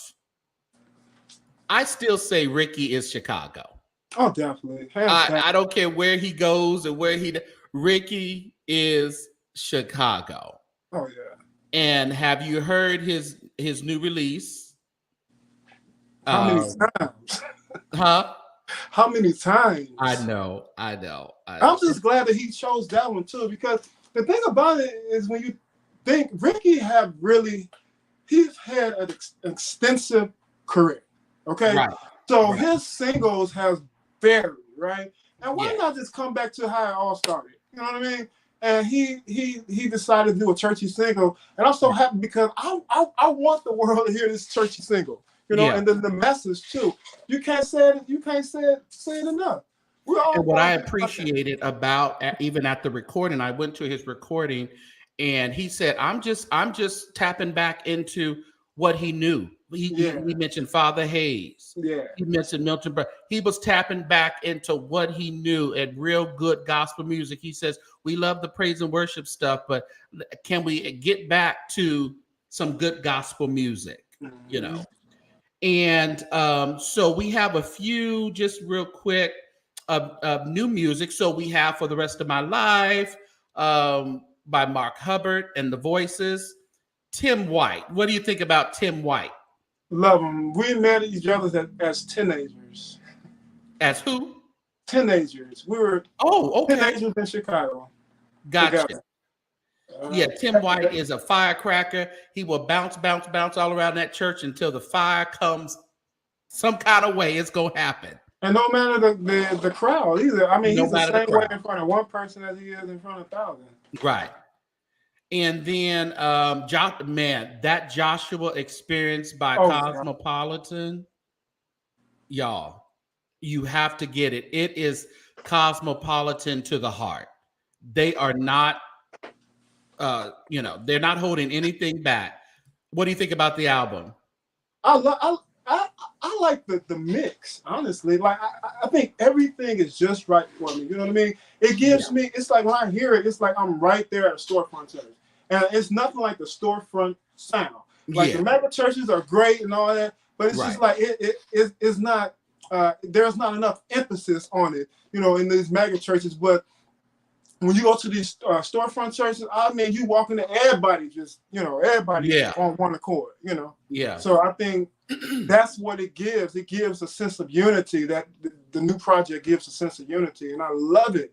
I still say Ricky is Chicago. Oh, definitely. I don't care where he goes and Ricky is Chicago. Oh yeah. And have you heard his new release? How many times? Huh? How many times? I know. I'm just glad that he chose that one too, because the thing about it is, when you think Ricky he's had an extensive career. Okay. Right. So his singles has varied, right? And why not just come back to how it all started? You know what I mean? and he decided to do a churchy single, and I'm so happy because I want the world to hear this churchy single, you know, Yeah. and then the message too. You can't say it enough. We all And what I want to appreciated about even at the recording, I went to his recording, and he said, "I'm just tapping back into what he knew." He mentioned Father Hayes. Yeah. He mentioned Milton Brown. He was tapping back into what he knew and real good gospel music. He says, "We love the praise and worship stuff, but can we get back to some good gospel music?" You know. And so we have a few, just real quick, of new music. So we have For the Rest of My Life by Mark Hubbard and the Voices. Tim White. What do you think about Tim White? Love them. We met each other as teenagers. As who? Teenagers. We were okay. teenagers in Chicago. Gotcha. Together. Yeah, Tim White is a firecracker. He will bounce all around that church until the fire comes some kind of way. It's gonna happen. And no matter the crowd either. I mean, No he's the matter the same way crowd. in front of one person as he is in front of 1,000. Right. And then that Joshua Experience by Cosmopolitan, y'all, you have to get it. It is Cosmopolitan to the heart. They are not they're not holding anything back. What do you think about the album? I like the mix, honestly. Like I think everything is just right for me. You know what I mean? It gives me, it's like when I hear it, it's like I'm right there at a storefront church. And it's nothing like the storefront sound. Like the mega churches are great and all that, but it's just like it's not there's not enough emphasis on it, you know, in these mega churches. But when you go to these storefront churches, I mean, you walk into everybody just, you know, everybody on one accord, you know. Yeah. So I think that's what it gives. It gives a sense of unity. That the new project gives a sense of unity, and I love it.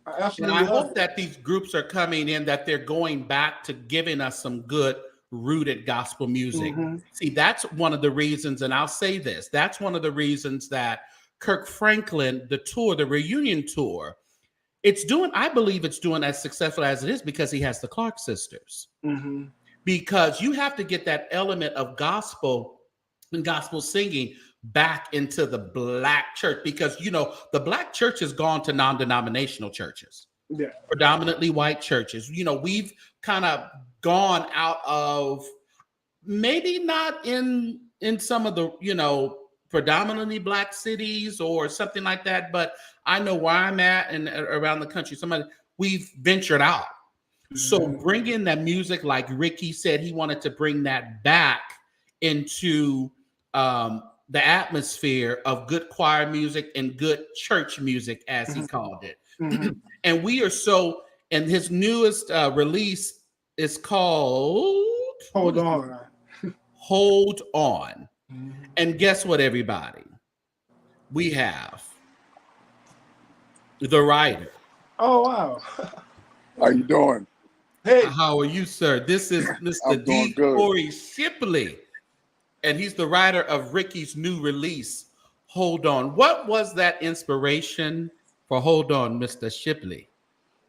I absolutely love it. And I hope it. that these groups are coming in, that they're going back to giving us some good rooted gospel music. See, that's one of the reasons, and I'll say this, that's one of the reasons that Kirk Franklin, the tour, the reunion tour, I believe it's doing as successful as it is because he has the Clark sisters. Because you have to get that element of gospel and gospel singing back into the Black church, because, you know, the Black church has gone to non-denominational churches, predominantly white churches. You know, we've kind of gone out of, maybe not in some of the, you know, predominantly Black cities or something like that, but I know where I'm at and around the country, we've ventured out. So bring in that music, like Ricky said, he wanted to bring that back into the atmosphere of good choir music and good church music, as he called it. And we are so, and his newest release is called Hold On. And guess what, everybody? We have the writer. Oh, wow. How you doing? Hey. How are you, sir? This is Mr. D. Corey Shipley, and he's the writer of Ricky's new release, Hold On. What was that inspiration for Hold On, Mr. Shipley?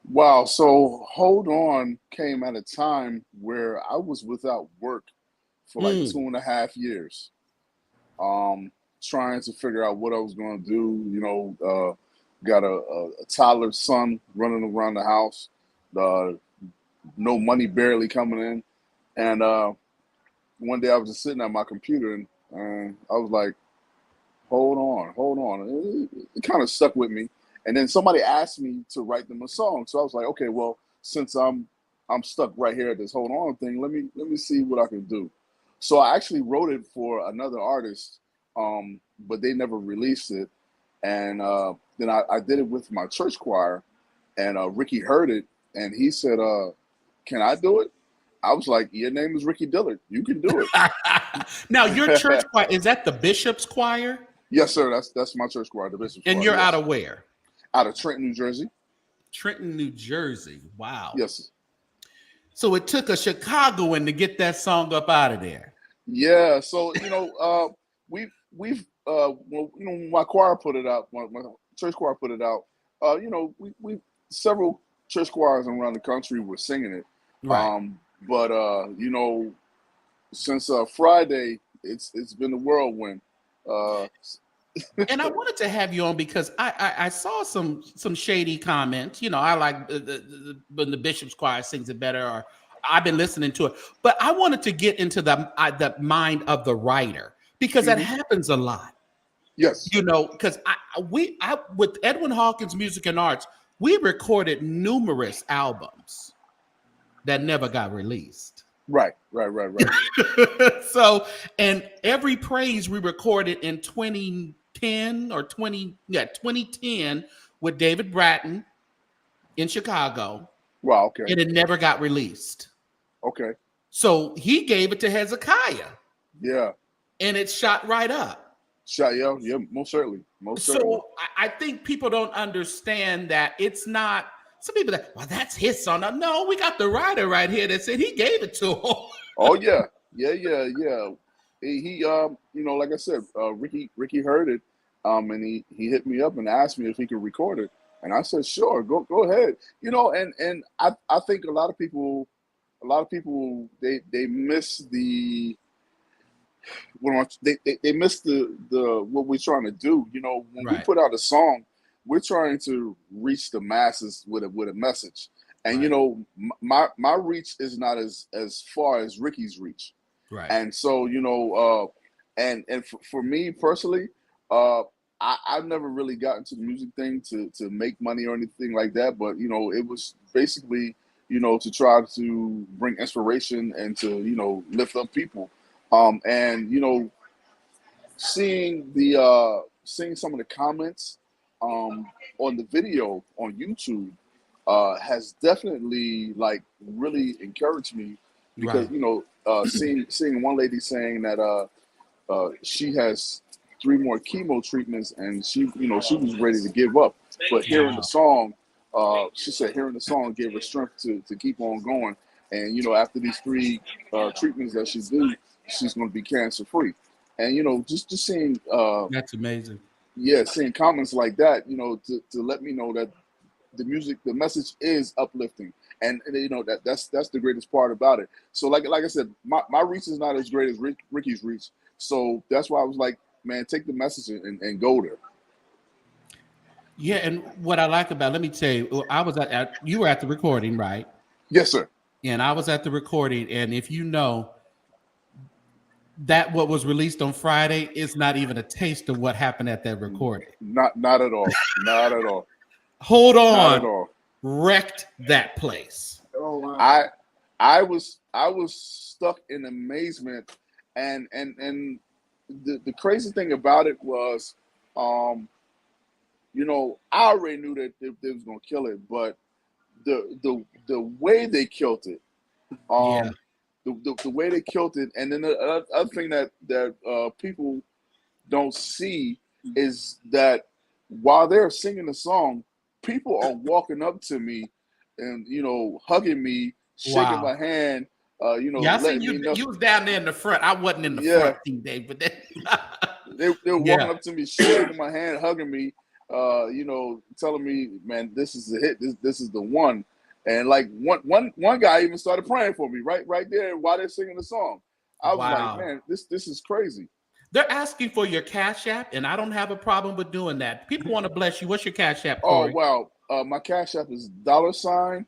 Wow, so Hold On came at a time where I was without work for like 2.5 years. Trying to figure out what I was going to do. You know, got a toddler son running around the house, no money barely coming in. And one day I was just sitting at my computer and I was like, hold on. It kind of stuck with me. And then somebody asked me to write them a song. So I was like, okay, well, since I'm stuck right here at this Hold On thing, let me see what I can do. So I actually wrote it for another artist, but they never released it. And then I did it with my church choir, and Ricky heard it, and he said, can I do it? I was like, your name is Ricky Dillard. You can do it. Now, your church choir, is that the Bishop's Choir? Yes, sir. That's my church choir, the Bishop's Choir. And you're out of where? Out of Trenton, New Jersey. Trenton, New Jersey. Wow. Yes. So it took a Chicagoan to get that song up out of there. Yeah. So, you know, we've well, you know, my choir put it out, my church choir put it out. You know, we several church choirs around the country were singing it. Right. But you know, since Friday, it's been a whirlwind. Uh, And I wanted to have you on because I saw some shady comments. You know, I like when the Bishop's Choir sings it better, or I've been listening to it. But I wanted to get into the mind of the writer because that happens a lot. yes, You know, because I with Edwin Hawkins Music and Arts, we recorded numerous albums that never got released. right. So, and every praise we recorded in 2010 or 2010 with David Bratton in Chicago, Wow. Okay. and it never got released. Okay. So he gave it to Hezekiah, Yeah. and it shot right up. Yeah. Most certainly. So I think people don't understand that it's not. Some people that, well, that's his song. No, we got the writer right here that said he gave it to him. Oh yeah. He you know, like I said, Ricky heard it, and he hit me up and asked me if he could record it, and I said sure, go ahead. You know, and I think a lot of people they miss the they miss the what we're trying to do. You know, when we Right. put out a song, we're trying to reach the masses with a message. And you Right. know, my reach is not as far as Ricky's reach. Right. And so, you know, and for me personally, I've never really gotten to the music thing to make money or anything like that. But you know, it was basically, you know, to try to bring inspiration and to, you know, lift up people. And you know, seeing some of the comments on the video on YouTube has definitely like really encouraged me because Right. you know, seeing one lady saying that she has 3 more chemo treatments and she was ready to give up, but hearing the Wow. song, she said hearing the song gave her strength to keep on going. And you know, after these 3 treatments that she's doing, she's going to be cancer free. And you know, just seeing That's amazing. seeing comments like that, you know, to let me know that the message is uplifting, and you know that's the greatest part about it. So like I said, my reach is not as great as Ricky's reach, so that's why I was like, man, take the message and go there. Yeah, and what I like about, let me tell you, I was you were at the recording, right? Yes, sir. And I was at the recording, and if you know that what was released on Friday is not even a taste of what happened at that recording. Not at all. Not at all. Hold Not at on, all. wrecked that place. Oh wow. I was stuck in amazement, and the crazy thing about it was, you know, I already knew that they was gonna kill it, but the way they killed it, Yeah, the way they killed it, and then the other thing that people don't see is that while they're singing the song, people are walking up to me and, you know, hugging me, shaking wow. my hand, you know, Yeah, I seen letting me you. know. You was down there in the front. I wasn't in the Yeah, front, Dave, but then, they were walking yeah. up to me, shaking my hand, hugging me, you know, telling me, man, this is the hit. This is the one. And like one guy even started praying for me right there while they're singing the song. I was like, Wow. man, this is crazy. They're asking for your Cash App, and I don't have a problem with doing that. People want to bless you. What's your Cash App, Oh Corey? wow, my cash app is $DUCOSH.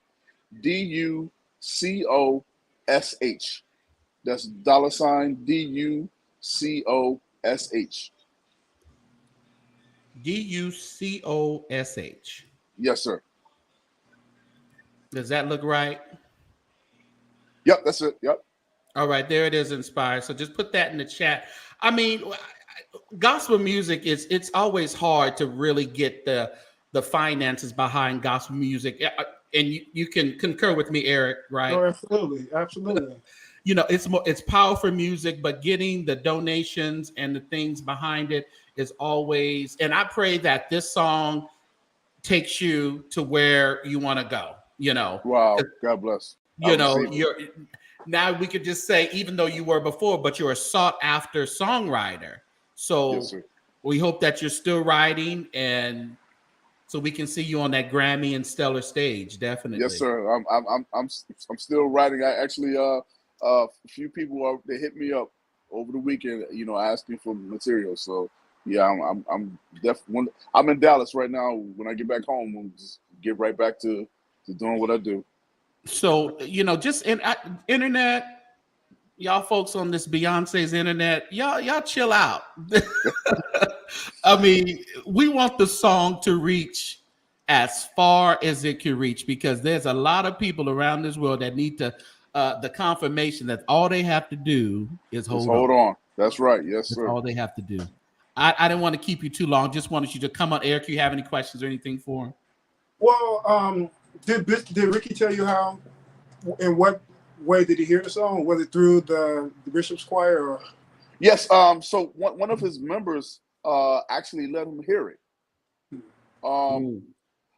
That's $DUCOSH. DUCOSH. Yes, sir. Does that look right? Yep, that's it. Yep. All right, there it is, Inspired. So just put that in the chat. I mean, gospel music it's always hard to really get the finances behind gospel music. And you can concur with me, Eric, right? No, absolutely. You know, it's powerful music, but getting the donations and the things behind it is always, and I pray that this song takes you to where you want to go, you know. Wow. God bless. I You know, receive it. you're now we could just say, even though you were before, but you're a sought after songwriter. So Yes, sir. we hope that you're still writing and so we can see you on that Grammy and stellar stage. Definitely. Yes, sir. I'm still writing. I actually a few people they hit me up over the weekend, asking for material. So yeah, I'm definitely. I'm in Dallas right now. When I get back home, we'll just get right back to doing what I do. So just internet. Y'all folks on this Beyonce's internet, y'all chill out. I mean, we want the song to reach as far as it can reach, because there's a lot of people around this world that need to the confirmation that all they have to do is hold on. That's right. Yes, That's sir. all they have to do. I didn't want to keep you too long. Just wanted you to come on. Eric, you have any questions or anything for him? Well, did Ricky tell you how, in what way did he hear the song? Was it through the Bishop's Choir? Or? Yes. So one of his members actually let him hear it.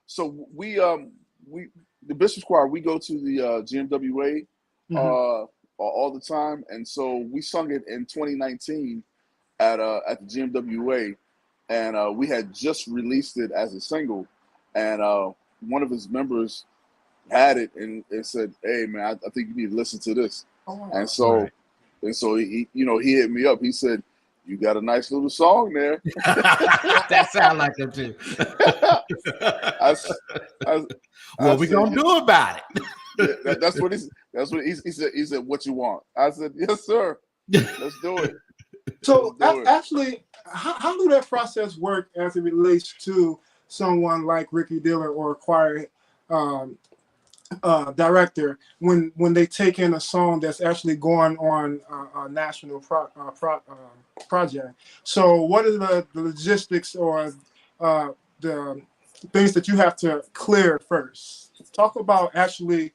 So we the Bishop's Choir, we go to the GMWA all the time, and so we sung it in 2019 at the GMWA, and we had just released it as a single, and one of his members had it and said, "Hey man, I think you need to listen to this." And so he he hit me up. He said, "You got a nice little song there." That sound like him too. What we gonna do about it? Yeah, that's what he said. He said, "What you want?" I said, "Yes, sir. Let's do it." So actually, how do that process work as it relates to someone like Ricky Dillard or a choir director when they take in a song that's actually going on a national project? So what are the logistics or the things that you have to clear first? Talk about actually,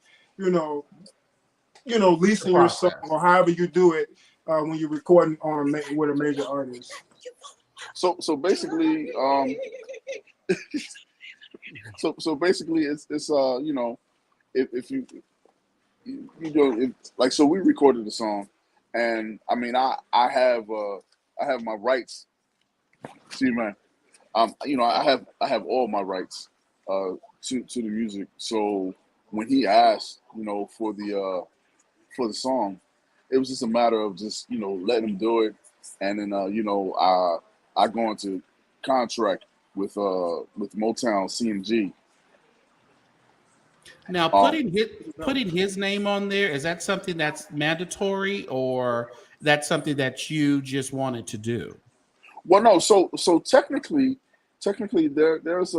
leasing your song or however you do it when you're recording with a major artist. So basically, so basically, it's if you do like, so we recorded the song, and I mean I have my rights. See, man, I have all my rights to the music. So when he asked for the song, it was just a matter of just letting him do it, and then I go into contract with Motown CMG. Now, putting his name on there, is that something that's mandatory, or that's something that you just wanted to do? Well, no. So technically, there's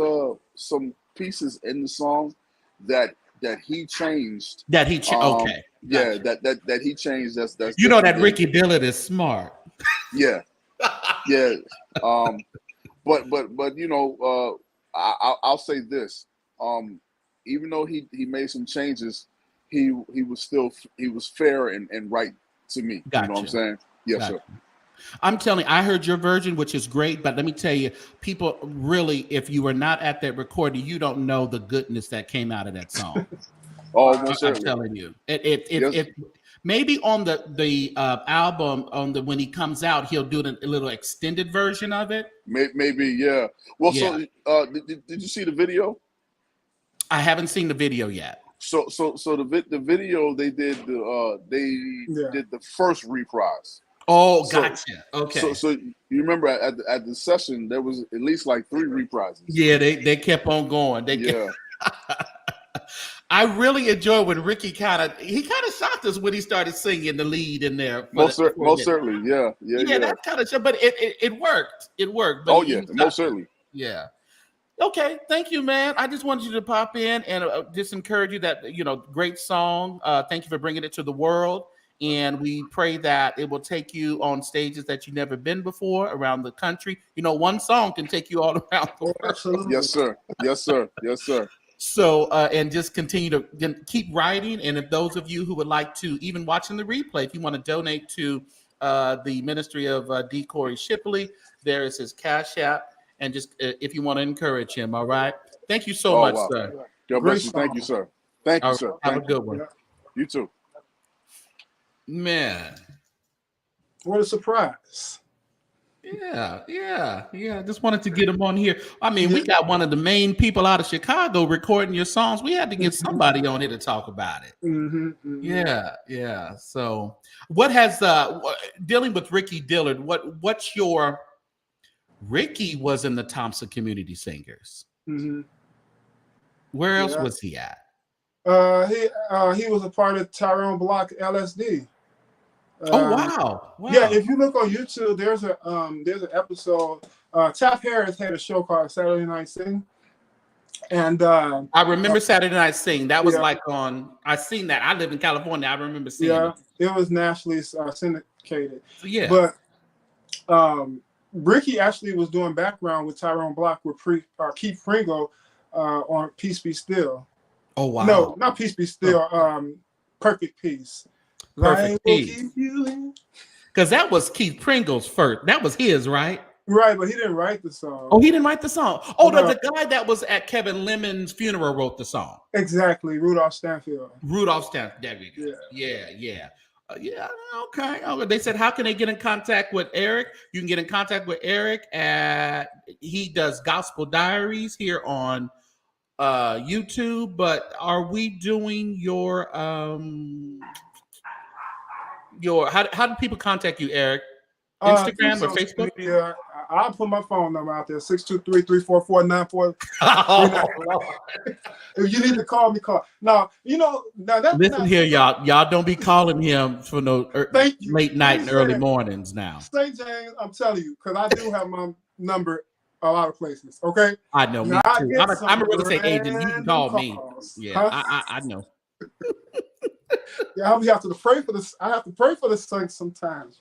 some pieces in the song that he changed. That he changed. Okay. Yeah, that he changed. That's that Ricky Dillard is smart. Yeah, yeah. But I'll say this. Even though he made some changes, he was fair and right to me. Gotcha. You know what I'm saying? Yes, sir. I'm telling you, I heard your version, which is great, but let me tell you, people really, if you were not at that recording, you don't know the goodness that came out of that song. I'm telling you, it maybe on the album when he comes out, he'll do a little extended version of it. Maybe, yeah. Well, yeah. So did you see the video? I haven't seen the video yet. So the video they did did the first reprise. Oh, gotcha. Okay. So you remember at the session there was at least like 3 reprises. Yeah, they kept on going. I really enjoy when Ricky kind of shocked us when he started singing the lead in there. Most certainly, yeah. That kind of show, but it worked. It worked. But most certainly. Yeah. Okay, thank you, man. I just wanted you to pop in and just encourage you that, great song. Thank you for bringing it to the world. And we pray that it will take you on stages that you've never been before around the country. One song can take you all around the world. Absolutely. Yes, sir. Yes, sir. Yes, sir. So, and just continue to keep writing. And if those of you who would like to, even watching the replay, if you want to donate to the ministry of D. Corey Shipley, there is his Cash App. And just if you want to encourage him, all right? Thank you so much, sir. God bless you. Thank you, sir. Thank you, sir. Have a good one. You too. Man. What a surprise. Yeah. Just wanted to get him on here. I mean, we Yeah. got one of the main people out of Chicago recording your songs. We had to get somebody on here to talk about it. Yeah. So, what has dealing with Ricky Dillard? What's your Ricky was in the Thompson Community Singers. Where else was he at? He was a part of Tyrone Block LSD. Oh wow! Yeah, if you look on YouTube, there's an episode. Tap Harris had a show called Saturday Night Sing, and I remember Saturday Night Sing. That was like on. I seen that. I live in California. I remember seeing it. It was nationally syndicated. Yeah, but Ricky actually was doing background with Tyrone Block with Keith Pringle on Peace Be Still. Oh wow! No, not Peace Be Still. Perfect Peace. Perfect Peace. Because that was Keith Pringle's first. That was his, right? Right, but he didn't write the song. Oh, he didn't write the song. Oh, no, the guy that was at Kevin Lemon's funeral wrote the song. Exactly, Rudolph Stanfield. There we go. Yeah. Okay. They said, how can they get in contact with Eric? You can get in contact with Eric he does Gospel Diaries here on YouTube. But are we doing your how do people contact you, Eric? Instagram or Facebook? Yeah, I'll put my phone number out there, 623-344-94. If you need to call me, call. Now, that's listen here, y'all. Y'all don't be calling him for no late night and early mornings now. St. James, I'm telling you, because I do have my number a lot of places. Okay, I know. Me too. I'm a real estate agent. You can call me. Yeah, I know. Yeah, I have to pray for this. I have to pray for the saints sometimes,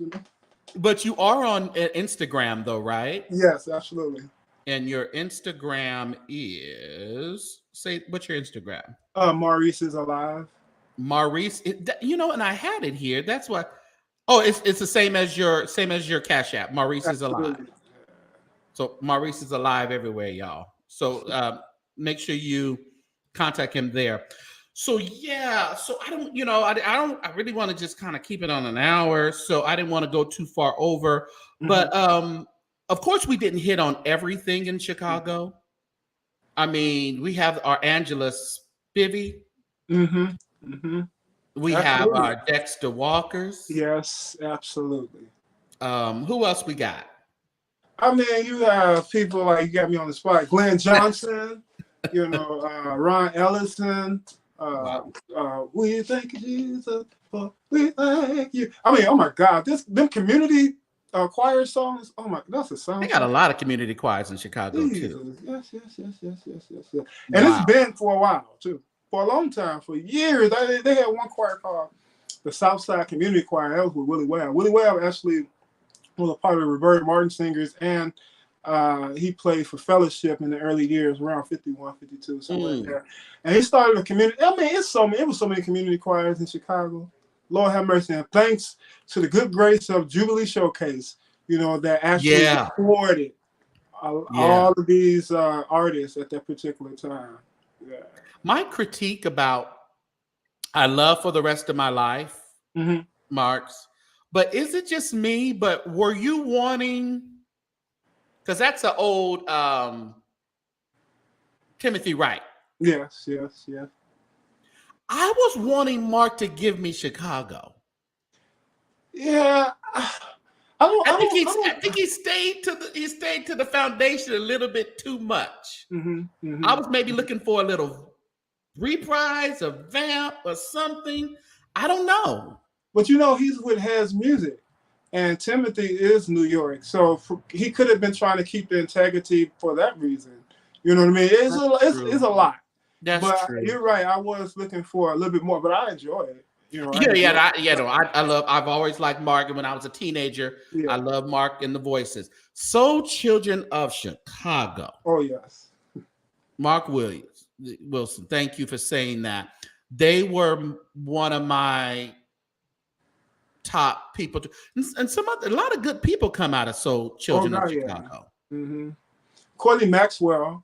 But you are on Instagram, though, right? Yes, absolutely. And your Instagram is what's your Instagram? Maurice is alive. Maurice, and I had it here. That's what. Oh, it's the same as your Cash App. Maurice absolutely. Is alive. So Maurice is alive everywhere, y'all. So make sure you contact him there. So I don't, I really want to just kind of keep it on an hour. So I didn't want to go too far over, but of course we didn't hit on everything in Chicago. I mean, we have our Angela Spivey. We have our Dexter Walkers. Yes, absolutely. Who else we got? I mean, you have people like, you got me on the spot, Glenn Johnson, Ron Ellison. We thank you, Jesus. We thank you. I mean, oh my God, them community choir songs. Oh my, that's a song. They got a lot of community choirs in Chicago too. Yes. And it's been for a while too, for a long time, for years. They had one choir called the Southside Community Choir. That was with Willie Webb. Willie Webb actually was a part of the Roberta Martin Singers, and he played for Fellowship in the early years, around 51, 52, something like that. And he started a community. I mean, it was so many community choirs in Chicago. Lord have mercy. And thanks to the good grace of Jubilee Showcase, that actually supported all of these artists at that particular time. Yeah. My critique about I Love for the Rest of My Life, Marks, but is it just me? But were you wanting... Because that's an old Timothy Wright. Yes. I was wanting Mark to give me Chicago. Yeah, I think he stayed to the foundation a little bit too much. I was maybe looking for a little reprise, a vamp, or something. I don't know. But he's with Has Music. And Timothy is New York, so he could have been trying to keep the integrity for that reason. You know what I mean? It's a lot. That's true. You're right. I was looking for a little bit more, but I enjoy it. I've always liked Mark, and when I was a teenager, I loved Mark and the Voices. So, Children of Chicago. Oh yes, Mark Wilson. Thank you for saying that. They were one of my top people, and a lot of good people come out of Soul Children of Chicago. Courtney Maxwell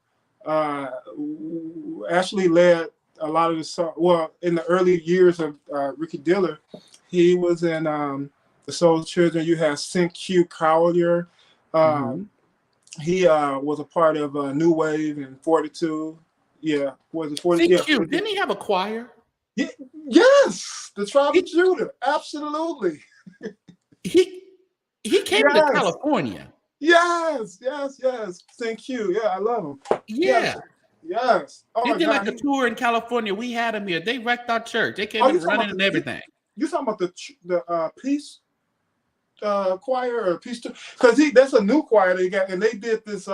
actually led a lot of the song. Well, in the early years of Ricky Dillard, he was in the Soul Children. You have St. Q Collier, He was a part of New Wave and 42. Yeah, was it 40? Think Yeah, you didn't he have a choir? yeah, yes, the Tribe of Judah. Absolutely. He came to Yes. California. Yes. Thank you. Yeah, I love him. Yeah. Yes. Oh They my did God. like a tour in California. We had him here. They wrecked our church. They came Oh, in you talking running about and everything. You talking about the Peace choir or Peace? Because that's a new choir they got, and they did this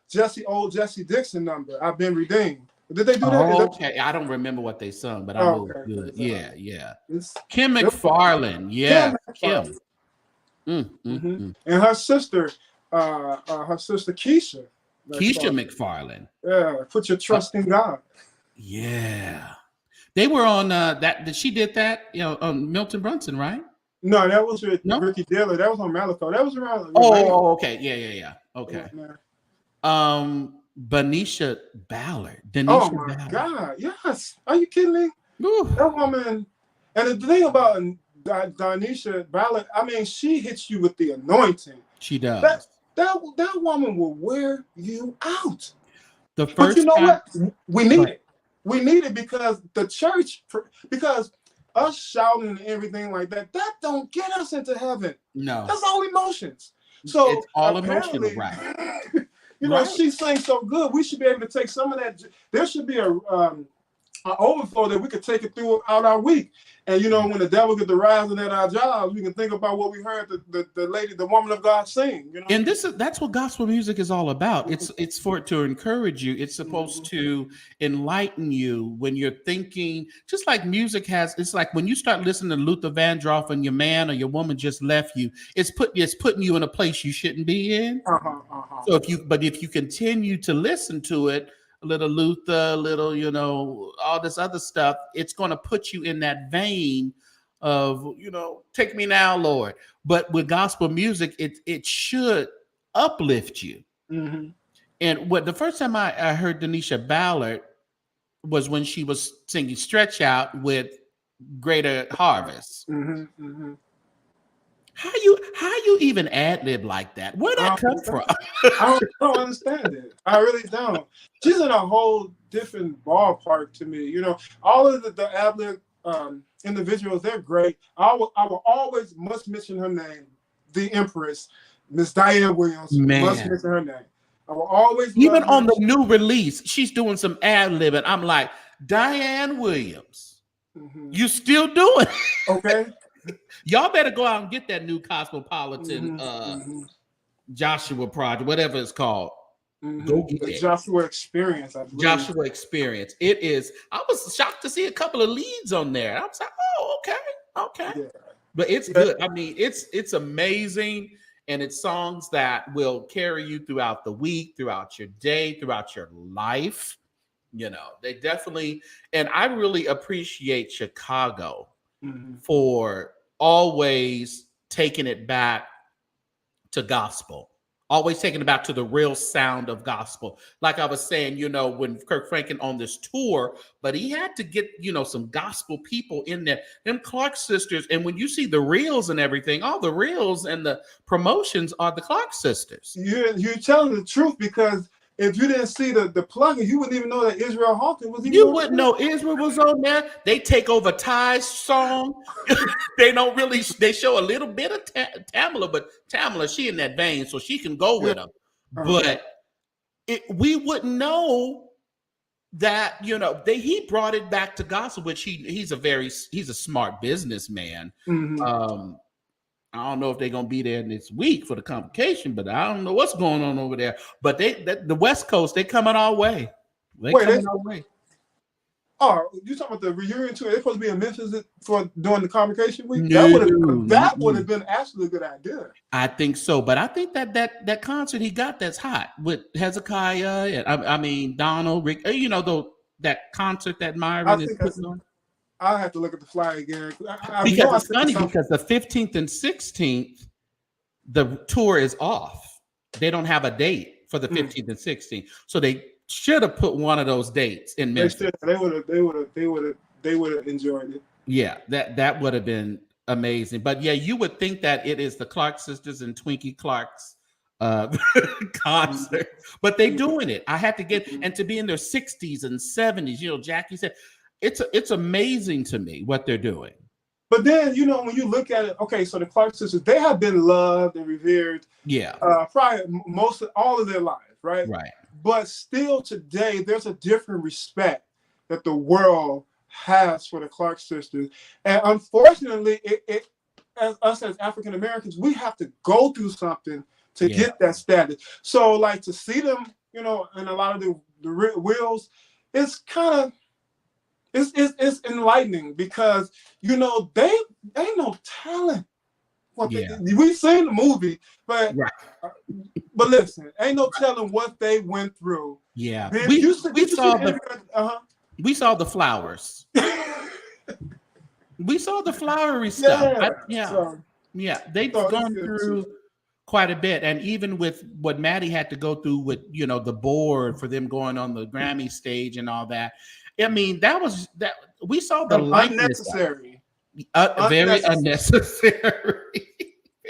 Jesse Dixon number. I've been redeemed. Did they do that? Oh, okay. I don't remember what they sung, but I know okay. it was good. Yeah. It's Kim McFarland. Yeah. Kim. Mm. And her sister Keisha. Keisha McFarland. Yeah, put your trust in God. Yeah. They were on that she did that, on Milton Brunson, right? No, that was with No? Ricky Dillard. That was on Malachi. That was around. Okay. Yeah. Okay. Yeah. Denisha Ballard. Oh my God! Yes, are you kidding me? Ooh. That woman, and the thing about Denisha Ballard, I mean, she hits you with the anointing. She does. That woman will wear you out. The first but you know time, what? We need it. We need it because the church, because us shouting and everything like that don't get us into heaven. No, that's all emotions. So it's all emotional, right? She sings so good. We should be able to take some of that. There should be an overflow that we could take it throughout our week. And when the devil gets the rising at our jobs, we can think about what we heard the woman of God sing. And that's what gospel music is all about. It's for it to encourage you. It's supposed to enlighten you when you're thinking. Just like music has, it's like when you start listening to Luther Vandross and your man or your woman just left you. It's putting you in a place you shouldn't be in. So if you continue to listen to it, a little Luther, a little, all this other stuff, it's going to put you in that vein of, take me now, Lord. But with gospel music, it should uplift you. Mm-hmm. And the first time I heard Denisha Ballard was when she was singing Stretch Out with Greater Harvest. Mm-hmm. How you even ad-lib like that? Where'd that come from? I don't understand it. I really don't. She's in a whole different ballpark to me. All of the ad-lib individuals, they're great. I will always must mention her name, the Empress, Miss Diane Williams. Must mention her name. I will always even on the new release, she's doing some ad-libbing. I'm like, Diane Williams, you still doing it? Okay. Y'all better go out and get that new Cosmopolitan Joshua project, whatever it's called. Go get it. Joshua Experience. Joshua Experience. It is. I was shocked to see a couple of leads on there. I was like, oh, okay. Yeah. But it's good. I mean, it's amazing. And it's songs that will carry you throughout the week, throughout your day, throughout your life. They definitely, and I really appreciate Chicago for always taking it back to gospel, always taking it back to the real sound of gospel. Like I was saying, when Kirk Franklin on this tour, but he had to get, some gospel people in there, them Clark sisters. And when you see the reels and everything, all the reels and the promotions are the Clark sisters. You're telling the truth, because if you didn't see the plugin, you wouldn't even know that Israel Hawkins was. You wouldn't know Israel was on there. They take over Ty's song. They don't really. They show a little bit of Tamala, but Tamala, she in that vein, so she can go with them. But we wouldn't know that. He brought it back to gospel, which he's a smart businessman. I don't know if they're gonna be there this week for the convocation, but I don't know what's going on over there. But the West Coast, they coming our way. Our way. Oh, you talking about the reunion tour? They're supposed to be in Memphis during the convocation week. No, that would have been actually a good idea. I think so, but I think that concert he got that's hot with Hezekiah and I mean Donald, Rick. That concert that Myron is putting on. I'll have to look at the flyer again. Because it's funny because the 15th and 16th, the tour is off. They don't have a date for the 15th and 16th. So they should have put one of those dates in Memphis. They would have enjoyed it. Yeah, that would have been amazing. But yeah, you would think that it is the Clark sisters and Twinkie Clark's concert, but they doing it. I had to get, and to be in their 60s and 70s, Jackie said, it's amazing to me what they're doing. But then, when you look at it, okay, so the Clark sisters, they have been loved and revered, probably all of their lives, right? Right. But still today, there's a different respect that the world has for the Clark sisters. And unfortunately, as African Americans, we have to go through something to get that status. So like to see them, in a lot of the wheels, it's kind of, it's enlightening because, they ain't no talent. We've seen the movie, but listen, ain't no telling what they went through. Yeah. Man, We saw the flowers. We saw the flowery stuff. They've gone through quite a bit. And even with what Maddie had to go through with, the board for them going on the Grammy stage and all that. I mean, that we saw the unnecessary. Very unnecessary.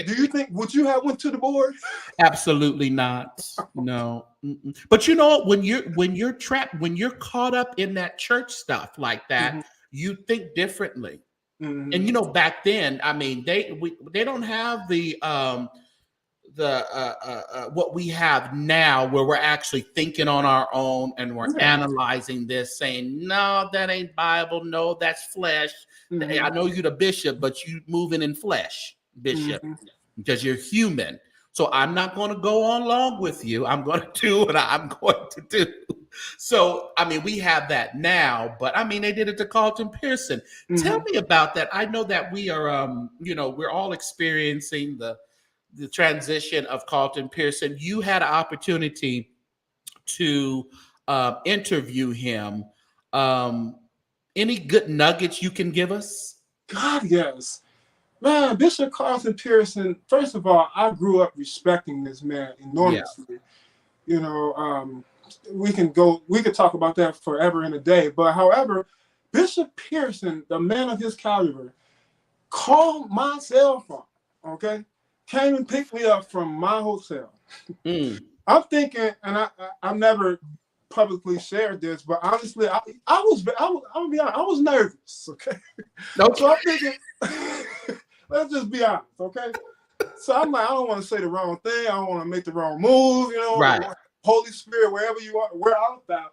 Do you think, would you have went to the board? Absolutely not. No. Mm-mm. But when you're trapped, when you're caught up in that church stuff like that, you think differently. Mm-hmm. And back then, I mean, they don't have the what we have now, where we're actually thinking on our own and we're analyzing this, saying, no, that ain't Bible. No, that's flesh. Mm-hmm. I know you're the bishop, but you moving in flesh, bishop, because you're human. So I'm not going to go on long with you. I'm going to do what I'm going to do. So, I mean, we have that now, but I mean, they did it to Carlton Pearson. Mm-hmm. Tell me about that. I know that we are, we're all experiencing the transition of Carlton Pearson. You had an opportunity to interview him. Any good nuggets you can give us? God, yes. Man, Bishop Carlton Pearson, first of all, I grew up respecting this man enormously. Yeah. We could talk about that forever and a day. But however, Bishop Pearson, the man of his caliber, called my cell phone, okay? Came and picked me up from my hotel. I'm thinking, and I've never publicly shared this, but honestly, I'm gonna be honest, I was nervous, okay? So I'm thinking, let's just be honest, okay? So I'm like, I don't want to say the wrong thing. I don't want to make the wrong move, Right. Holy Spirit, wherever you are, where art thou,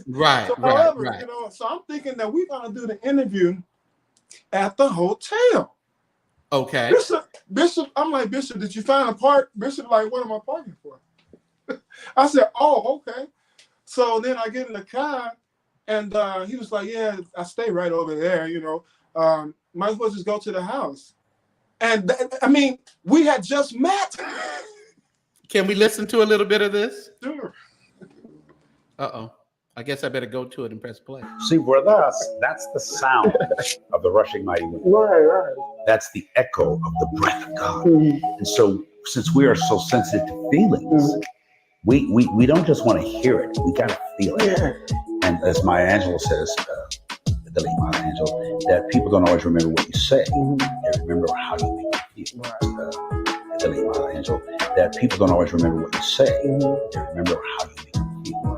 Right. So, however, so I'm thinking that we're gonna do the interview at the hotel. Okay. Bishop, I'm like, Bishop, did you find a park? Bishop, like, what am I parking for? I said, oh, okay. So then I get in the car, and he was like, yeah, I stay right over there, might as well just go to the house. And I mean, we had just met. Can we listen to a little bit of this? Sure. Uh-oh. I guess I better go to it and press play. See, with us, that's the sound of the rushing mighty wind. Right. That's the echo of the breath of God. And so, since we are so sensitive to feelings, we don't just want to hear it, we got to feel it. Yeah. And as Maya Angelou says, the late Maya Angelou, that people don't always remember what you say, they remember how you make them feel. The late Maya Angelou, that people don't always remember what you say, they remember how you make them feel.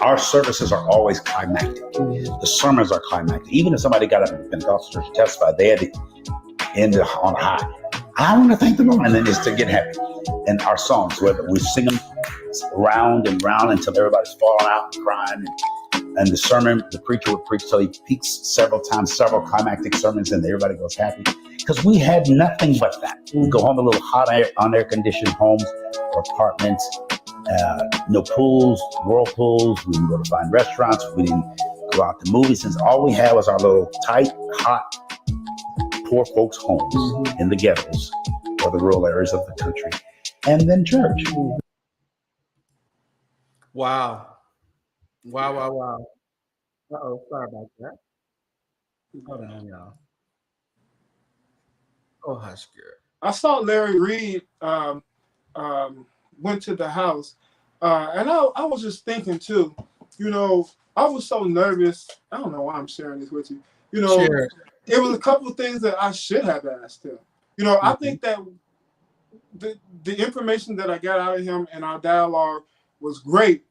Our services are always climactic. The sermons are climactic. Even if somebody got up in the Pentecostal church to testify, they had to end on high. I want to thank the Lord, and then just to get happy. And our songs, whether we sing them round and round until everybody's falling out and crying, and the sermon, the preacher would preach till he peaks several times, several climactic sermons, and everybody goes happy. Because we had nothing but that. We go home to little hot air, unair-conditioned homes or apartments. No pools, whirlpools. We didn't go to fine restaurants. We didn't go out to movies. Since all we had was our little tight, hot, poor folks' homes in the ghettos or the rural areas of the country, and then church. Wow. Uh-oh, sorry about that. Hold on, y'all. Oh, hush, girl. I saw Larry Reed went to the house, and I was just thinking too, I was so nervous. I don't know why I'm sharing this with you. Sure. It was a couple of things that I should have asked him. I think that the information that I got out of him and our dialogue was great,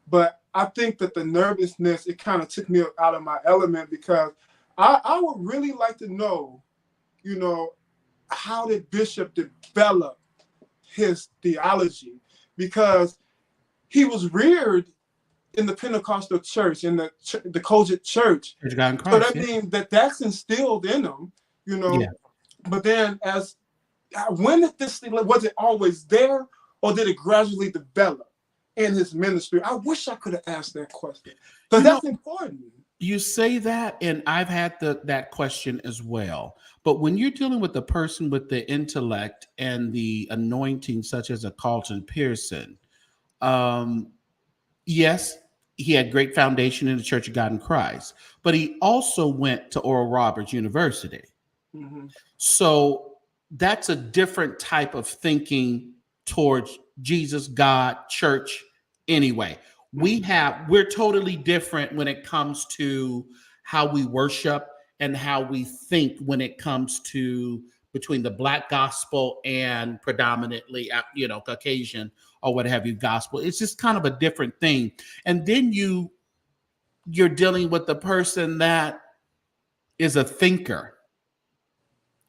but I think that the nervousness, it kind of took me out of my element, because I would really like to know, how did Bishop develop his theology? Because he was reared in the Pentecostal church, in the Kojic church. Church of God in So Christ, that means that's instilled in him, Yeah. But then when did this thing, was it always there, or did it gradually develop in his ministry? I wish I could have asked that question, because that's important. You say that, and I've had that question as well. But when you're dealing with the person with the intellect and the anointing, such as a Carlton Pearson, yes, he had great foundation in the Church of God in Christ, but he also went to Oral Roberts University. Mm-hmm. So that's a different type of thinking towards Jesus, God, church. Anyway, we're totally different when it comes to how we worship and how we think when it comes to between the Black gospel and predominantly, Caucasian or what have you gospel. It's just kind of a different thing. And then you're dealing with the person that is a thinker.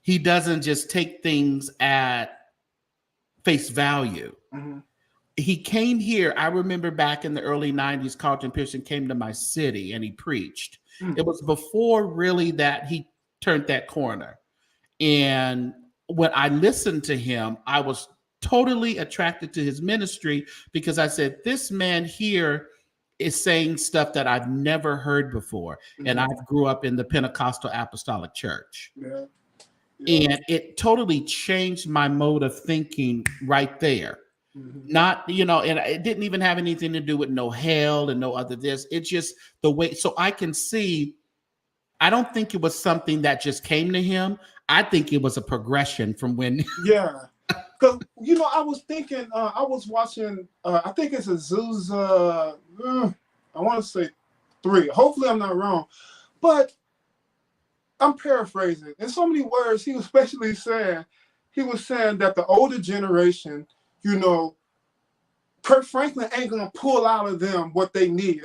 He doesn't just take things at face value. Mm-hmm. He came here. I remember back in the early 90s, Carlton Pearson came to my city and he preached. Mm-hmm. It was before really that he turned that corner. And when I listened to him, I was totally attracted to his ministry, because I said, this man here is saying stuff that I've never heard before. Mm-hmm. And I grew up in the Pentecostal Apostolic Church. Yeah. And it totally changed my mode of thinking right there. Mm-hmm. Not, and it didn't even have anything to do with no hell and no other this. It's just the way. So I can see, I don't think it was something that just came to him. I think it was a progression from when. Yeah. Because, I was thinking, I was watching, I think it's Azusa, I want to say 3. Hopefully I'm not wrong. But I'm paraphrasing. In so many words, he was basically saying, that the older generation, Kirk Franklin ain't going to pull out of them what they need.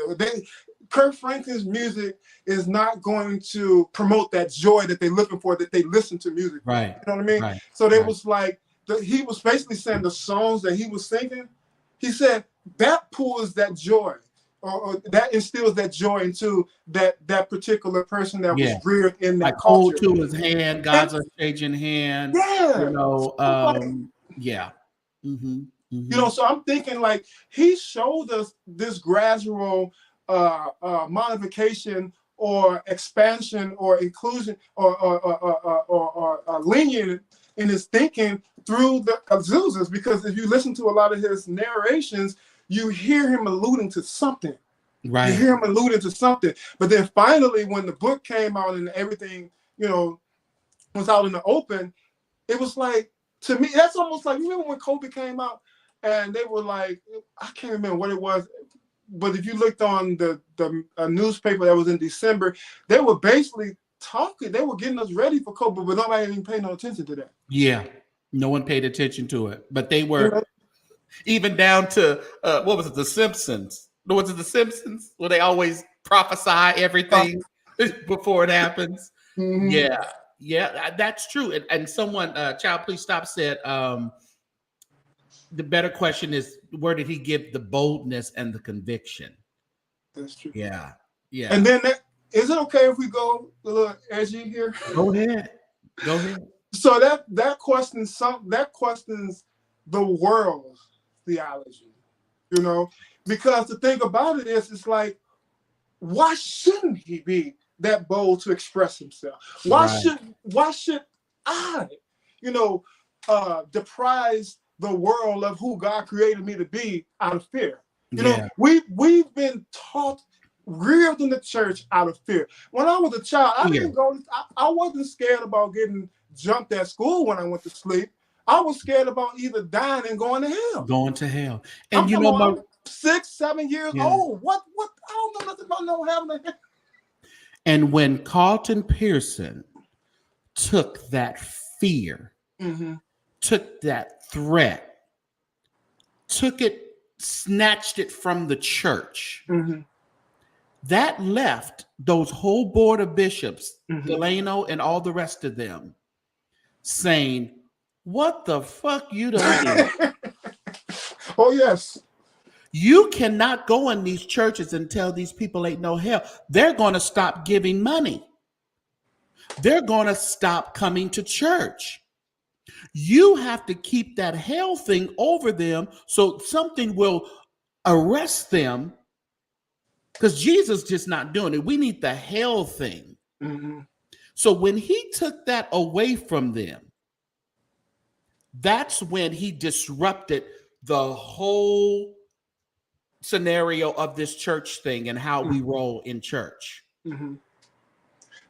Kirk Franklin's music is not going to promote that joy that they're looking for, that they listen to music. Right. You know what I mean? Right. So there was like, he was basically saying the songs that he was singing, he said that pulls that joy, or that instills that joy into that particular person that was reared in that culture. Hold to his hand, God's unchanging hand. Yeah. Yeah. Mm-hmm. Mm-hmm. So I'm thinking, like, he showed us this gradual modification or expansion or inclusion or lenient in his thinking through the Azuzas, because if you listen to a lot of his narrations, you hear him alluding to something. Right. You hear him alluding to something. But then finally, when the book came out and everything, was out in the open, it was like, to me, that's almost like, you remember when Kobe came out and they were like, I can't remember what it was, but if you looked on the newspaper that was in December, they were basically talking, they were getting us ready for Kobe, but nobody even paid no attention to that. Yeah. No one paid attention to it, but they were even down to, what was it? The Simpsons. Was it The Simpsons? Where they always prophesy everything before it happens. Mm-hmm. Yeah. Yeah, that's true. And someone, child, please stop, said, the better question is, where did he give the boldness and the conviction? That's true. Yeah. Yeah. And then, is it okay if we go a little edgy here? Go ahead. So that questions the world's theology, because the thing about it is, it's like, why shouldn't he be that bold to express himself? Why should I, deprive the world of who God created me to be out of fear? We've been taught, reared in the church out of fear. When I was a child, I wasn't scared about getting jumped at school when I went to sleep. I was scared about either dying and going to hell. And I'm 6, 7 years old. What? I don't know nothing about no heaven and hell. And when Carlton Pearson took that fear took that threat, snatched it from the church, that left those whole board of bishops, Delano and all the rest of them, saying, what the fuck you done did? Oh, yes. You cannot go in these churches and tell these people ain't no hell. They're going to stop giving money. They're going to stop coming to church. You have to keep that hell thing over them so something will arrest them, because Jesus just not doing it. We need the hell thing. So when he took that away from them, that's when he disrupted the whole scenario of this church thing and how we roll in church.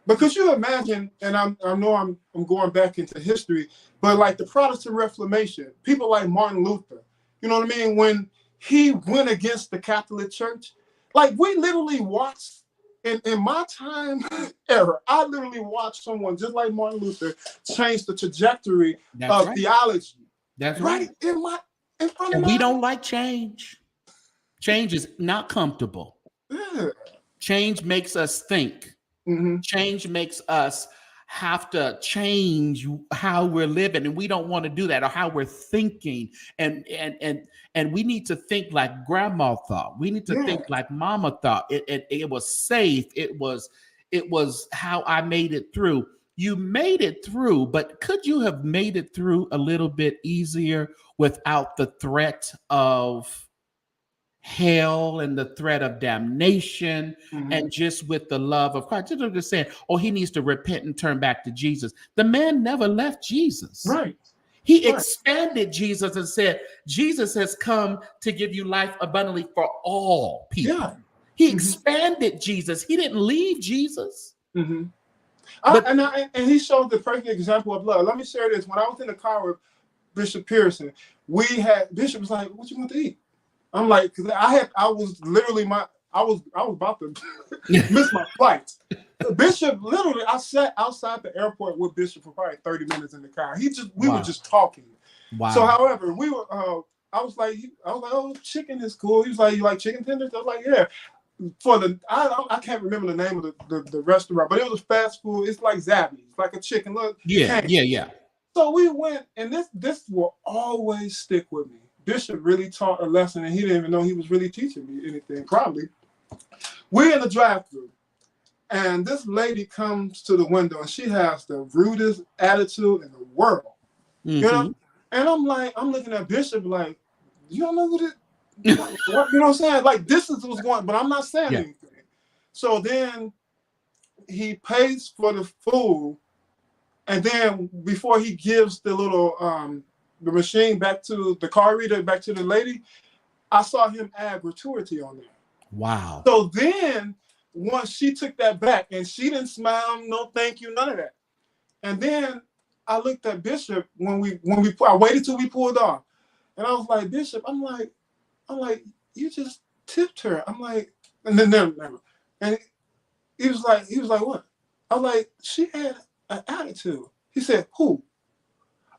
Because you imagine, and I know I'm going back into history, but like the Protestant Reformation, people like Martin Luther, you know what I mean? When he went against the Catholic Church, like we literally watched in my time era, I literally watched someone just like Martin Luther change the trajectory of theology. That's right in front of and my we don't like change. Change is not comfortable. Change makes us think. Change makes us have to change how we're living, and we don't want to do that, or how we're thinking. And we need to think like grandma thought. We need to think like mama thought. It was safe. It was how I made it through. You made it through, but could you have made it through a little bit easier without the threat of hell and the threat of damnation, and just with the love of Christ? You're just saying, oh, he needs to repent and turn back to Jesus. The man never left Jesus. He expanded Jesus and said, Jesus has come to give you life abundantly for all people. He expanded Jesus. He didn't leave Jesus. And he showed the perfect example of love. Let me share this. When I was in the car with Bishop Pearson, Bishop was like, what you want to eat? I'm like, cause I was about to miss my flight. Bishop, literally, I sat outside the airport with Bishop for probably 30 minutes in the car. We were just talking. So, however, we were. I was like, oh, chicken is cool. He was like, you like chicken tenders? I was like, yeah. I can't remember the name of the restaurant, but it was fast food. It's like Zabby's, like a chicken. Look, yeah. So we went, and this will always stick with me. Bishop really taught a lesson, and he didn't even know he was really teaching me anything, probably. We're in the drive-thru, and this lady comes to the window, and she has the rudest attitude in the world. You know? And I'm looking at Bishop like, you don't know what it, what, you know what I'm saying? Like, this is what's going on, but I'm not saying anything. So then he pays for the food, and then before he gives the little, the machine back to the car reader, back to the lady, I saw him add gratuity on there. Wow. So then once she took that back, and she didn't smile, no thank you, none of that. And then I looked at Bishop I waited till we pulled off. And I was like, Bishop, I'm like, you just tipped her. I'm like, and then never. And he was like, what? I was like, she had an attitude. He said, who?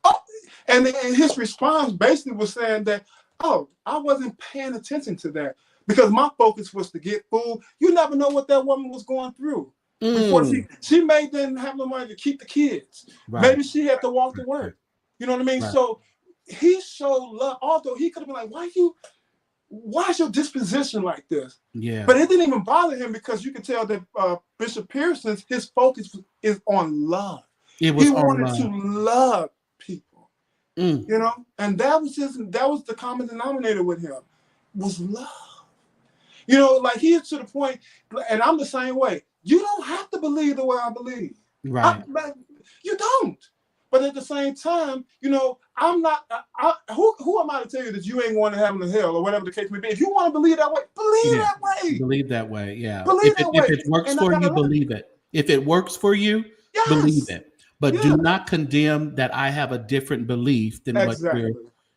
Oh, and his response basically was saying that, oh, I wasn't paying attention to that because my focus was to get food. You never know what that woman was going through. Before she may didn't have no money to keep the kids. Maybe she had to walk to work. You know what I mean? So he showed love, although he could have been like, why is your disposition like this? Yeah. But it didn't even bother him because you could tell that Bishop Pearson's, his focus is on love. He wanted to love people, you know, and that was the common denominator with him, was love. You know, like he is to the point, and I'm the same way. You don't have to believe the way I believe. Right. You don't. But at the same time, you know, I'm not, who am I to tell you that you ain't going to heaven or hell or whatever the case may be? If you want to believe that way, believe that way. Believe that way, yeah. Believe that way. If it works for you, believe it. If it works for you, believe it. But do not condemn that I have a different belief than what you're.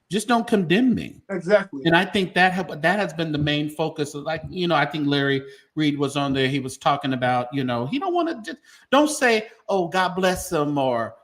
Just don't condemn me. Exactly. And I think that has been the main focus. Like, you know, I think Larry Reed was on there. He was talking about, you know, he don't want to don't say, oh, God bless them or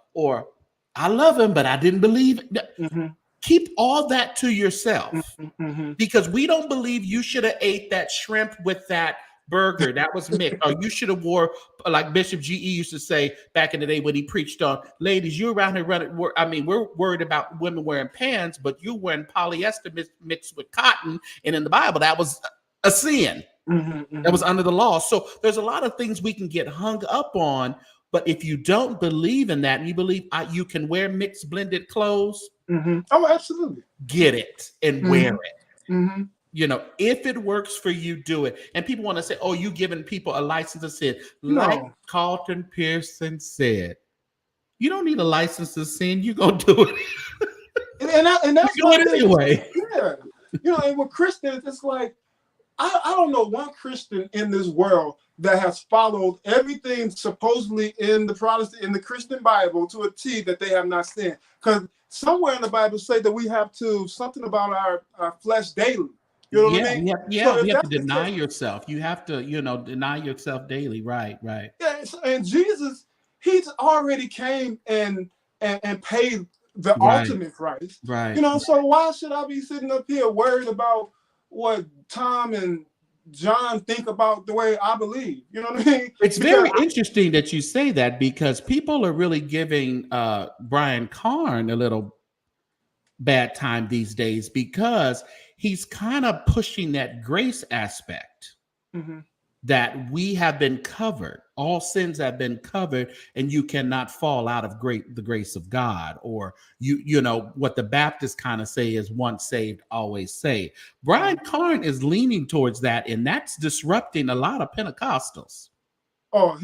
I love him, but I didn't believe it. Mm-hmm. Keep all that to yourself, Mm-hmm. because we don't believe you should have ate that shrimp with that burger that was mixed, or you should have wore, like Bishop GE used to say back in the day when he preached on, ladies, you're around here running. We're worried about women wearing pants, but you wearing polyester mixed with cotton, and in the Bible that was a sin. Mm-hmm. That was under the law. So there's a lot of things we can get hung up on, but if you don't believe in that, and you believe you can wear mixed blended clothes, Mm-hmm. Oh, absolutely. get it and wear it. Mm-hmm. You know, if it works for you, do it. And people want to say, oh, you giving people a license to sin. No. Like Carlton Pearson said, you don't need a license to sin. You're going to do it. And that's you do it anyway. Yeah. You know, and with Christians, it's like, I don't know one Christian in this world that has followed everything supposedly in the Christian Bible to a T that they have not sinned. Because somewhere in the Bible say that we have to something about our flesh daily. You know what I mean? Yeah. You have to deny yourself. You have to, deny yourself daily. Right. Yeah, and Jesus, he's already came and paid the ultimate price. Right. You know, so why should I be sitting up here worried about what Tom and John think about the way I believe? You know what I mean? It's very interesting that you say that, because people are really giving Brian Karn a little bad time these days, because he's kind of pushing that grace aspect, that we have been covered, all sins have been covered, and you cannot fall out of the grace of God. Or you know what the Baptists kind of say is once saved, always saved. Brian Karn is leaning towards that, and that's disrupting a lot of Pentecostals. Oh,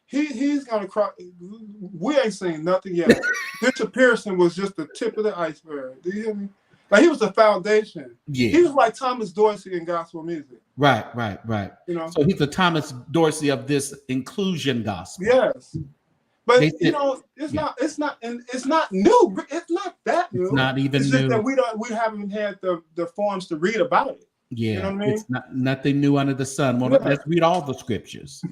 he's gonna cry. We ain't seen nothing yet. Bishop Pearson was just the tip of the iceberg. Do you hear me? Like, he was the foundation. Yeah. He was like Thomas Dorsey in gospel music. Right. You know. So he's the Thomas Dorsey of this inclusion gospel. Yes. But They said, it's not new. It's not that new. It's not even it's new. Just that we haven't had the forms to read about it. Yeah, you know what I mean? It's nothing new under the sun. Well, Yeah. Let's read all the scriptures.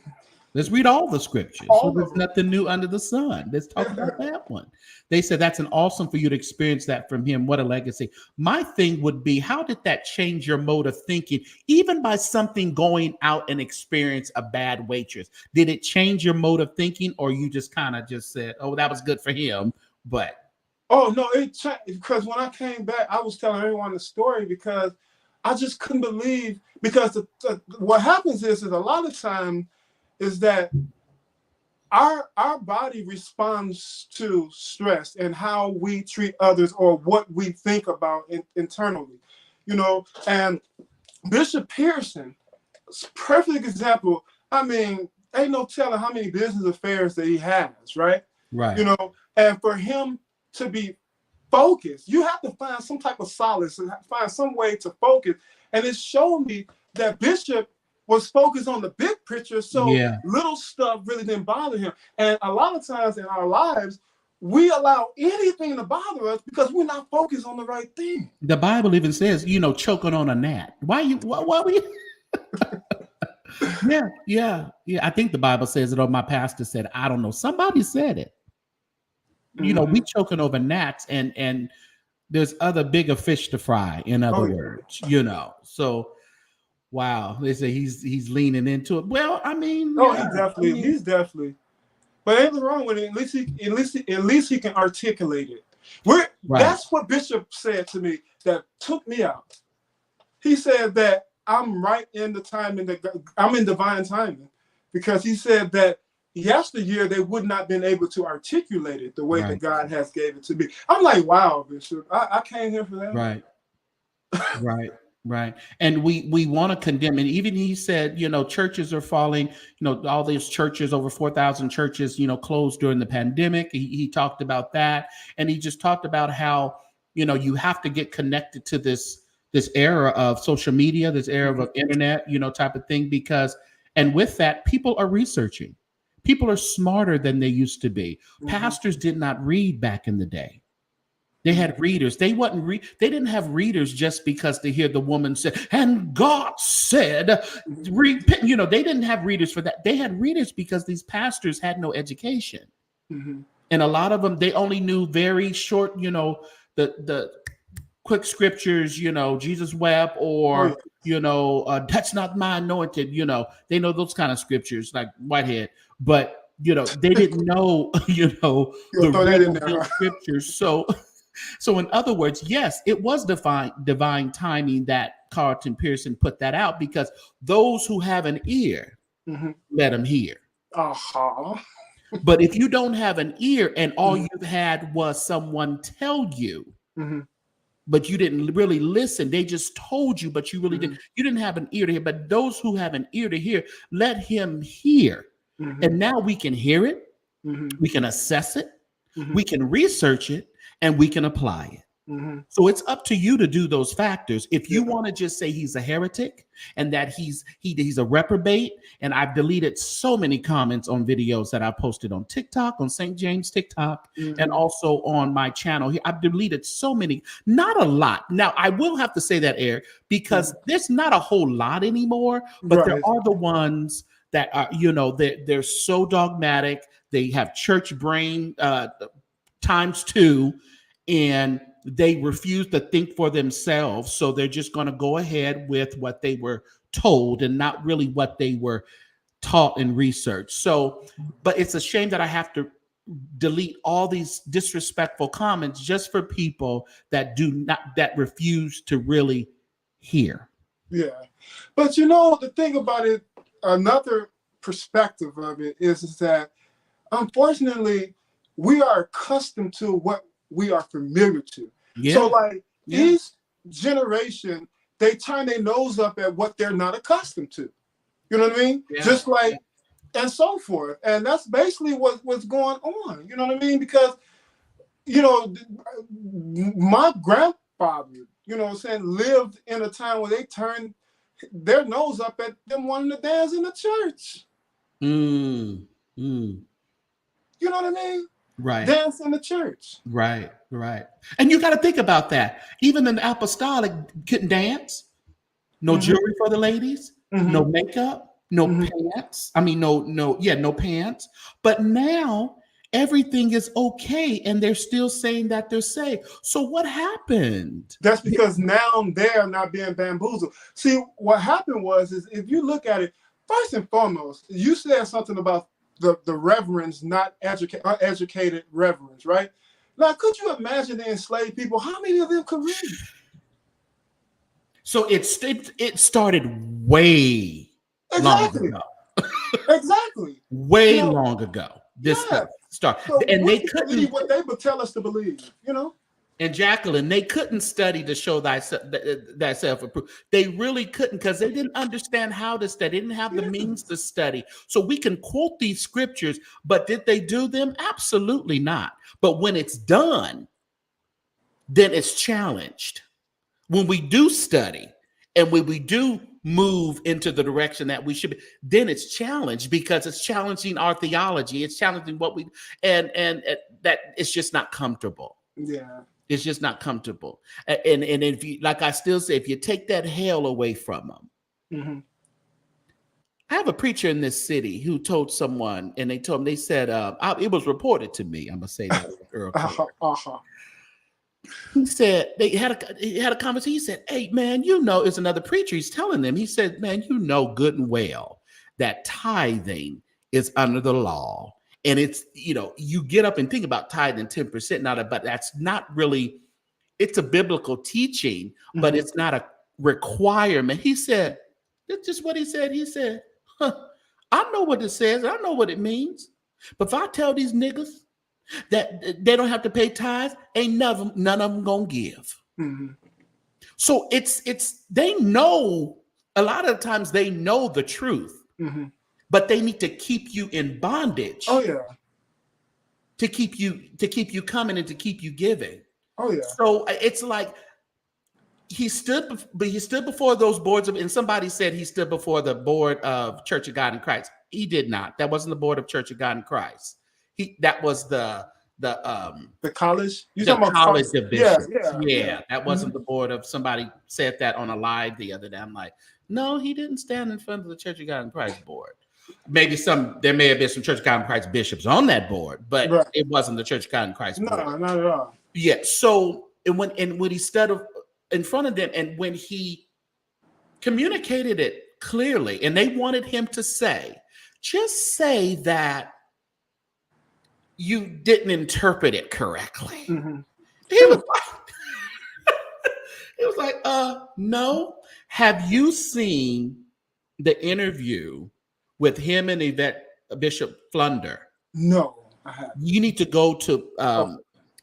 So there's nothing new under the sun. Let's talk about that one. They said that's an awesome for you to experience that from him. What a legacy. My thing would be, how did that change your mode of thinking, even by something going out and experience a bad waitress? Did it change your mode of thinking, or you just kind of just said, oh, that was good for him, but... Oh, no, it changed, because when I came back, I was telling everyone the story because I just couldn't believe, because what happens is a lot of time is that our body responds to stress and how we treat others or what we think about internally, and Bishop Pearson, perfect example. I mean, ain't no telling how many business affairs that he has, right? And for him to be focused, you have to find some type of solace and find some way to focus. And it showed me that Bishop was focused on the big picture, so little stuff really didn't bother him. And a lot of times in our lives, we allow anything to bother us because we're not focused on the right thing. The Bible even says, choking on a gnat. Why we? Yeah. I think the Bible says it, or my pastor said, I don't know. Somebody said it. We choking over gnats, and there's other bigger fish to fry, in other words, So, wow, they say he's leaning into it. Well, I mean, he's definitely. But ain't nothing wrong with it. At least he can articulate it. That's what Bishop said to me that took me out. He said that I'm right in the timing, I'm in divine timing, because he said that yesteryear they would not been able to articulate it the way that God has gave it to me. I'm like, wow, Bishop, I came here for that. Right. And we want to condemn, and even he said, churches are falling, all these churches, over 4,000 churches, closed during the pandemic. He talked about that. And he just talked about how, you have to get connected to this era of social media, this era of internet, type of thing, and with that, people are researching. People are smarter than they used to be. Pastors did not read back in the day. They had readers. They didn't have readers just because to hear the woman say, and God said, repent. They didn't have readers for that. They had readers because these pastors had no education. And a lot of them, they only knew very short, the quick scriptures, Jesus wept, or touch not my anointed, they know those kind of scriptures like Whitehead, but they didn't know, the throw that in real there. scriptures. So in other words, yes, it was divine timing that Carlton Pearson put that out, because those who have an ear, let them hear. But if you don't have an ear and all you've had was someone tell you, but you didn't really listen, they just told you, but you really didn't. You didn't have an ear to hear. But those who have an ear to hear, let him hear. And now we can hear it, we can assess it, we can research it, and we can apply it. So it's up to you to do those factors. If you want to just say he's a heretic and that he's a reprobate, and I've deleted so many comments on videos that I posted on TikTok, on St. James TikTok, and also on my channel here. I've deleted so many, not a lot. Now, I will have to say that, Eric, because there's not a whole lot anymore, but there are the ones that are, they're so dogmatic. They have church brain times 2, and they refuse to think for themselves. So they're just going to go ahead with what they were told and not really what they were taught and researched. So, but it's a shame that I have to delete all these disrespectful comments just for people that that refuse to really hear. Yeah. But the thing about it, another perspective of it is that unfortunately we are accustomed to what we are familiar to. So like each generation, they turn their nose up at what they're not accustomed to. You know what I mean? Just like, and so forth. And that's basically what's going on. You know what I mean? Because, my grandfather, lived in a time where they turned their nose up at them wanting to dance in the church. You know what I mean? Right. Dance in the church. Right. And you got to think about that. Even in the apostolic, couldn't dance. No jewelry for the ladies. No makeup. No pants. I mean, no pants. But now everything is okay, and they're still saying that they're saved. So what happened? That's because now they're not being bamboozled. See, what happened is if you look at it, first and foremost, you said something about the reverends, not educated reverends, right? Now, could you imagine the enslaved people? How many of them could read? So it started way long ago. Exactly. Way long ago. This started. So and we they couldn't believe what they would tell us to believe, And Jacqueline, they couldn't study to show thyself approved. They really couldn't, because they didn't understand how to study. They didn't have the means to study. So we can quote these scriptures, but did they do them? Absolutely not. But when it's done, then it's challenged. When we do study and when we do move into the direction that we should be, then it's challenged, because it's challenging our theology. It's challenging what we, and that it's just not comfortable. Yeah. It's just not comfortable. And if you, like I still say, if you take that hell away from them. I have a preacher in this city who told someone, and they said, it was reported to me. I'm going to say that. He said, he had a conversation. He said, hey, man, it's another preacher. He's telling them, he said, man, good and well that tithing is under the law. And it's, you get up and think about tithing 10% now, but that's not really, it's a biblical teaching, but it's not a requirement. He said, that's just what he said. He said, I know what it says. I know what it means. But if I tell these niggas that they don't have to pay tithes, ain't none of them gonna give. So they know, a lot of times they know the truth. But they need to keep you in bondage. Oh yeah. To keep you coming and to keep you giving. Oh yeah. So it's like he stood before those boards of, and somebody said he stood before the board of Church of God in Christ. He did not. That wasn't the board of Church of God in Christ. That was the college. You talking about college of bishops? Yeah. That wasn't the board of. Somebody said that on a live the other day. I'm like, no, he didn't stand in front of the Church of God in Christ board. Maybe there may have been some Church of God in Christ bishops on that board, but Right. it wasn't the Church of God in Christ board. No, not at all. Yeah. So when he stood in front of them, and when he communicated it clearly, and they wanted him to just say that you didn't interpret it correctly. Mm-hmm. He was like, no. Have you seen the interview with him and Yvette Bishop Flunder? No, I haven't. You need to go to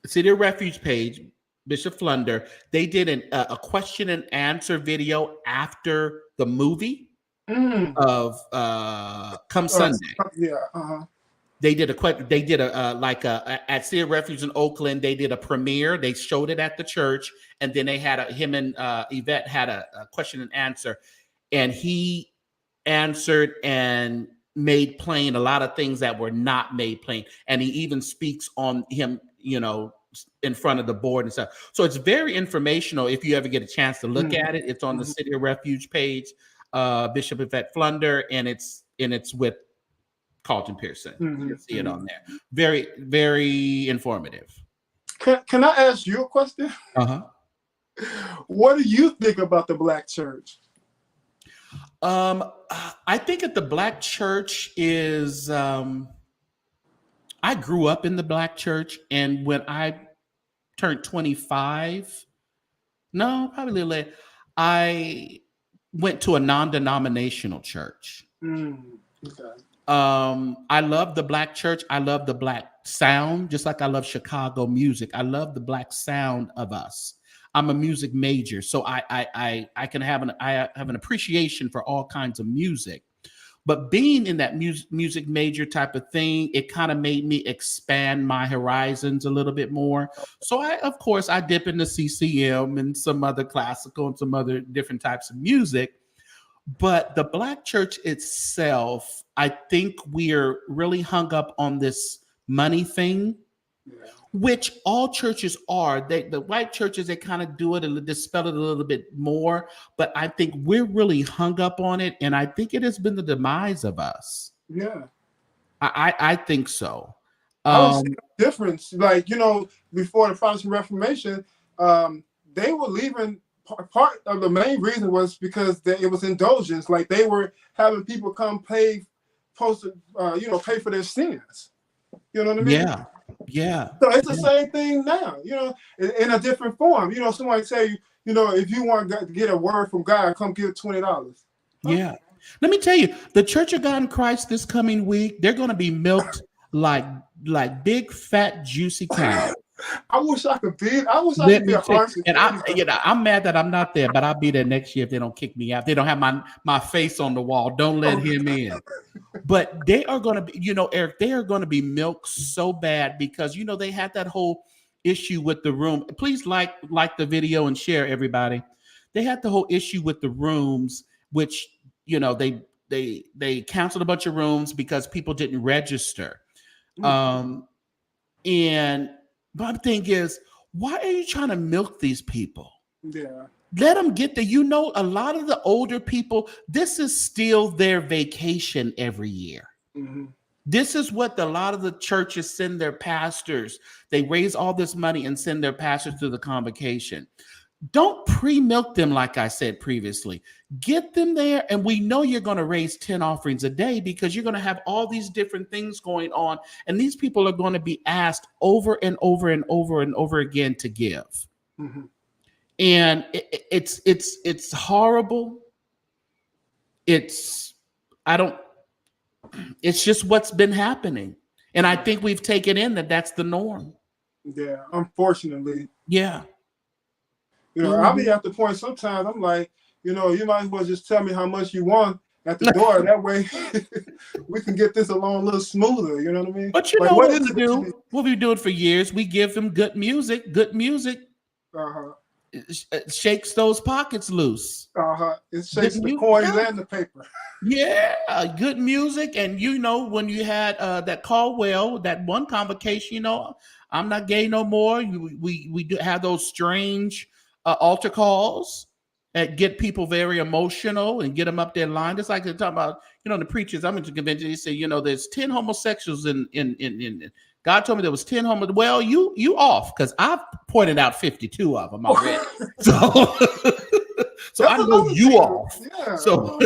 City of Refuge page, Bishop Flunder. They did a question and answer video after the movie of Come Sunday. Yeah. Uh-huh. They did at City of Refuge in Oakland. They did a premiere. They showed it at the church, and then they had him and Yvette had a question and answer, and he answered and made plain a lot of things that were not made plain, and he even speaks on him, in front of the board and stuff. So it's very informational. If you ever get a chance to look at it, it's on the City of Refuge page, Bishop Yvette Flunder, and it's with Carlton Pearson. You'll see it on there. Very, very informative. Can I ask you a question? What do you think about the Black church? I think that the Black church is. I grew up in the Black church, and when I turned 25, no, probably a little later, I went to a non-denominational church. Okay. I love the Black church. I love the Black sound, just like I love Chicago music. I love the Black sound of us. I'm a music major, so I can have an appreciation for all kinds of music. But being in that music major type of thing, it kind of made me expand my horizons a little bit more. So I dip into CCM and some other classical and some other different types of music. But the Black church itself, I think we're really hung up on this money thing, which all churches are. The white churches, they kind of do it and dispel it a little bit more. But I think we're really hung up on it. And I think it has been the demise of us. Yeah. I think so. I don't see the difference. Like, before the Protestant Reformation, they were leaving. Part of the main reason was because it was indulgence. Like, they were having people come pay for their sins. You know what I mean? Yeah. So it's the same thing now, in a different form. Somebody say, if you want to get a word from God, come give $20. Huh? Yeah. Let me tell you, the Church of God in Christ this coming week, they're going to be milked like big, fat, juicy cows. I wish I could be a harsh. And I'm mad that I'm not there, but I'll be there next year if they don't kick me out. They don't have my face on the wall. Don't let him in. But they are going to be, Eric, they are going to be milked so bad because, they had that whole issue with the room. Please like the video and share, everybody. They had the whole issue with the rooms, which, they canceled a bunch of rooms because people didn't register. And my thing is, why are you trying to milk these people? Yeah. Let them get there. A lot of the older people, this is still their vacation every year. Mm-hmm. This is what a lot of the churches send their pastors. They raise all this money and send their pastors to the convocation. Don't pre-milk them, like I said previously. Get them there, and we know you're going to raise 10 offerings a day because you're going to have all these different things going on, and these people are going to be asked over and over and over and over again to give. Mm-hmm. And it's horrible. It's just what's been happening, and I think we've taken in that's the norm. Yeah, unfortunately. Yeah. I'll be at the point sometimes I'm like, you might as well just tell me how much you want at the door. That way we can get this along a little smoother. You know what I mean? But what we do? What we do it for years. We give them good music. Good music shakes those pockets loose. It shakes the coins and the paper. Yeah, good music. And when you had that Caldwell, that one convocation, I'm not gay no more. We do have those strange altar calls get people very emotional and get them up there in line. Just like they're talking about, the preachers. I'm into convention. They say, there's 10 homosexuals in God told me there was 10 homos. Well, you off, because I've pointed out 52 of them already. So I know you off. Yeah. So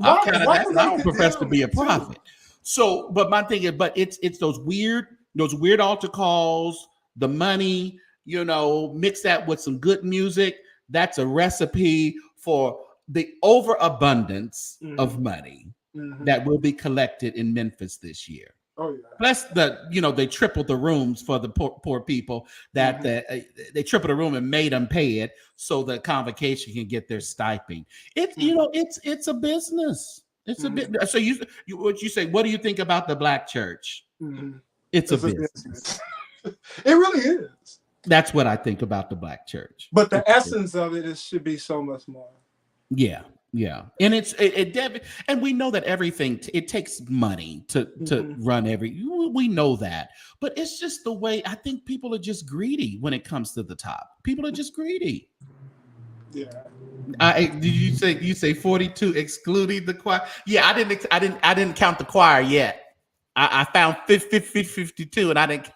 I'm kind of that. I don't profess to be a prophet. So, but my thing is, but it's those weird altar calls, the money, mix that with some good music. That's a recipe for the overabundance of money that will be collected in Memphis this year. Oh, yeah. Plus they tripled the rooms for the poor people that they tripled the room and made them pay it so the convocation can get their stipend. It's it's a business. It's a bit. So what you say? What do you think about the black church? It's a business. It really is. That's what I think about the black church. But the essence of it should be so much more. Yeah. Yeah, and and we know that everything it takes money to run we know that, but it's just the way. I think people are just greedy when it comes to the top. People are just greedy. Yeah. Did you say 42 excluding the choir? Yeah, I didn't count the choir yet. I found 52 and I didn't.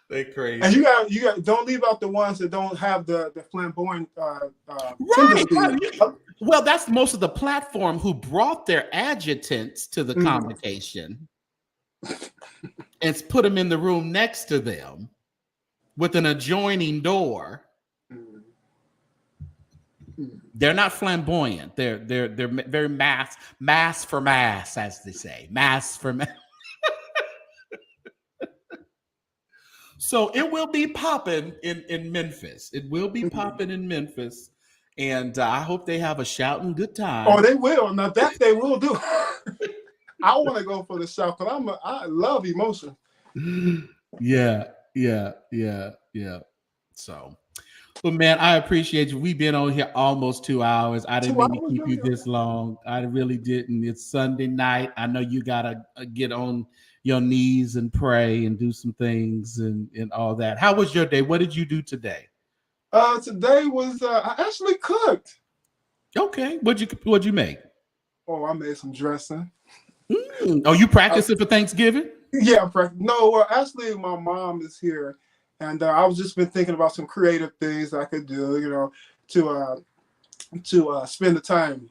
They crazy. And you got don't leave out the ones that don't have the flamboyant right. Well, that's most of the platform who brought their adjutants to the convocation and put them in the room next to them with an adjoining door. They're not flamboyant. They're very mass for mass, as they say. Mass for mass. So it will be popping in Memphis. It will be popping in Memphis. And I hope they have a shouting good time. Oh, they will. Now that they will do. I want to go for the shout because I love emotion. Yeah. So, well, man, I appreciate you. We've been on here almost 2 hours. I didn't mean to keep you this long. I really didn't. It's Sunday night. I know you gotta get on your knees and pray and do some things and all that. How was your day? What did you do today? Today was I actually cooked. Okay. What'd you make? Oh, I made some dressing. Oh, you practicing for Thanksgiving? Yeah, no. Well, actually, my mom is here, and I was just been thinking about some creative things I could do, to spend the time,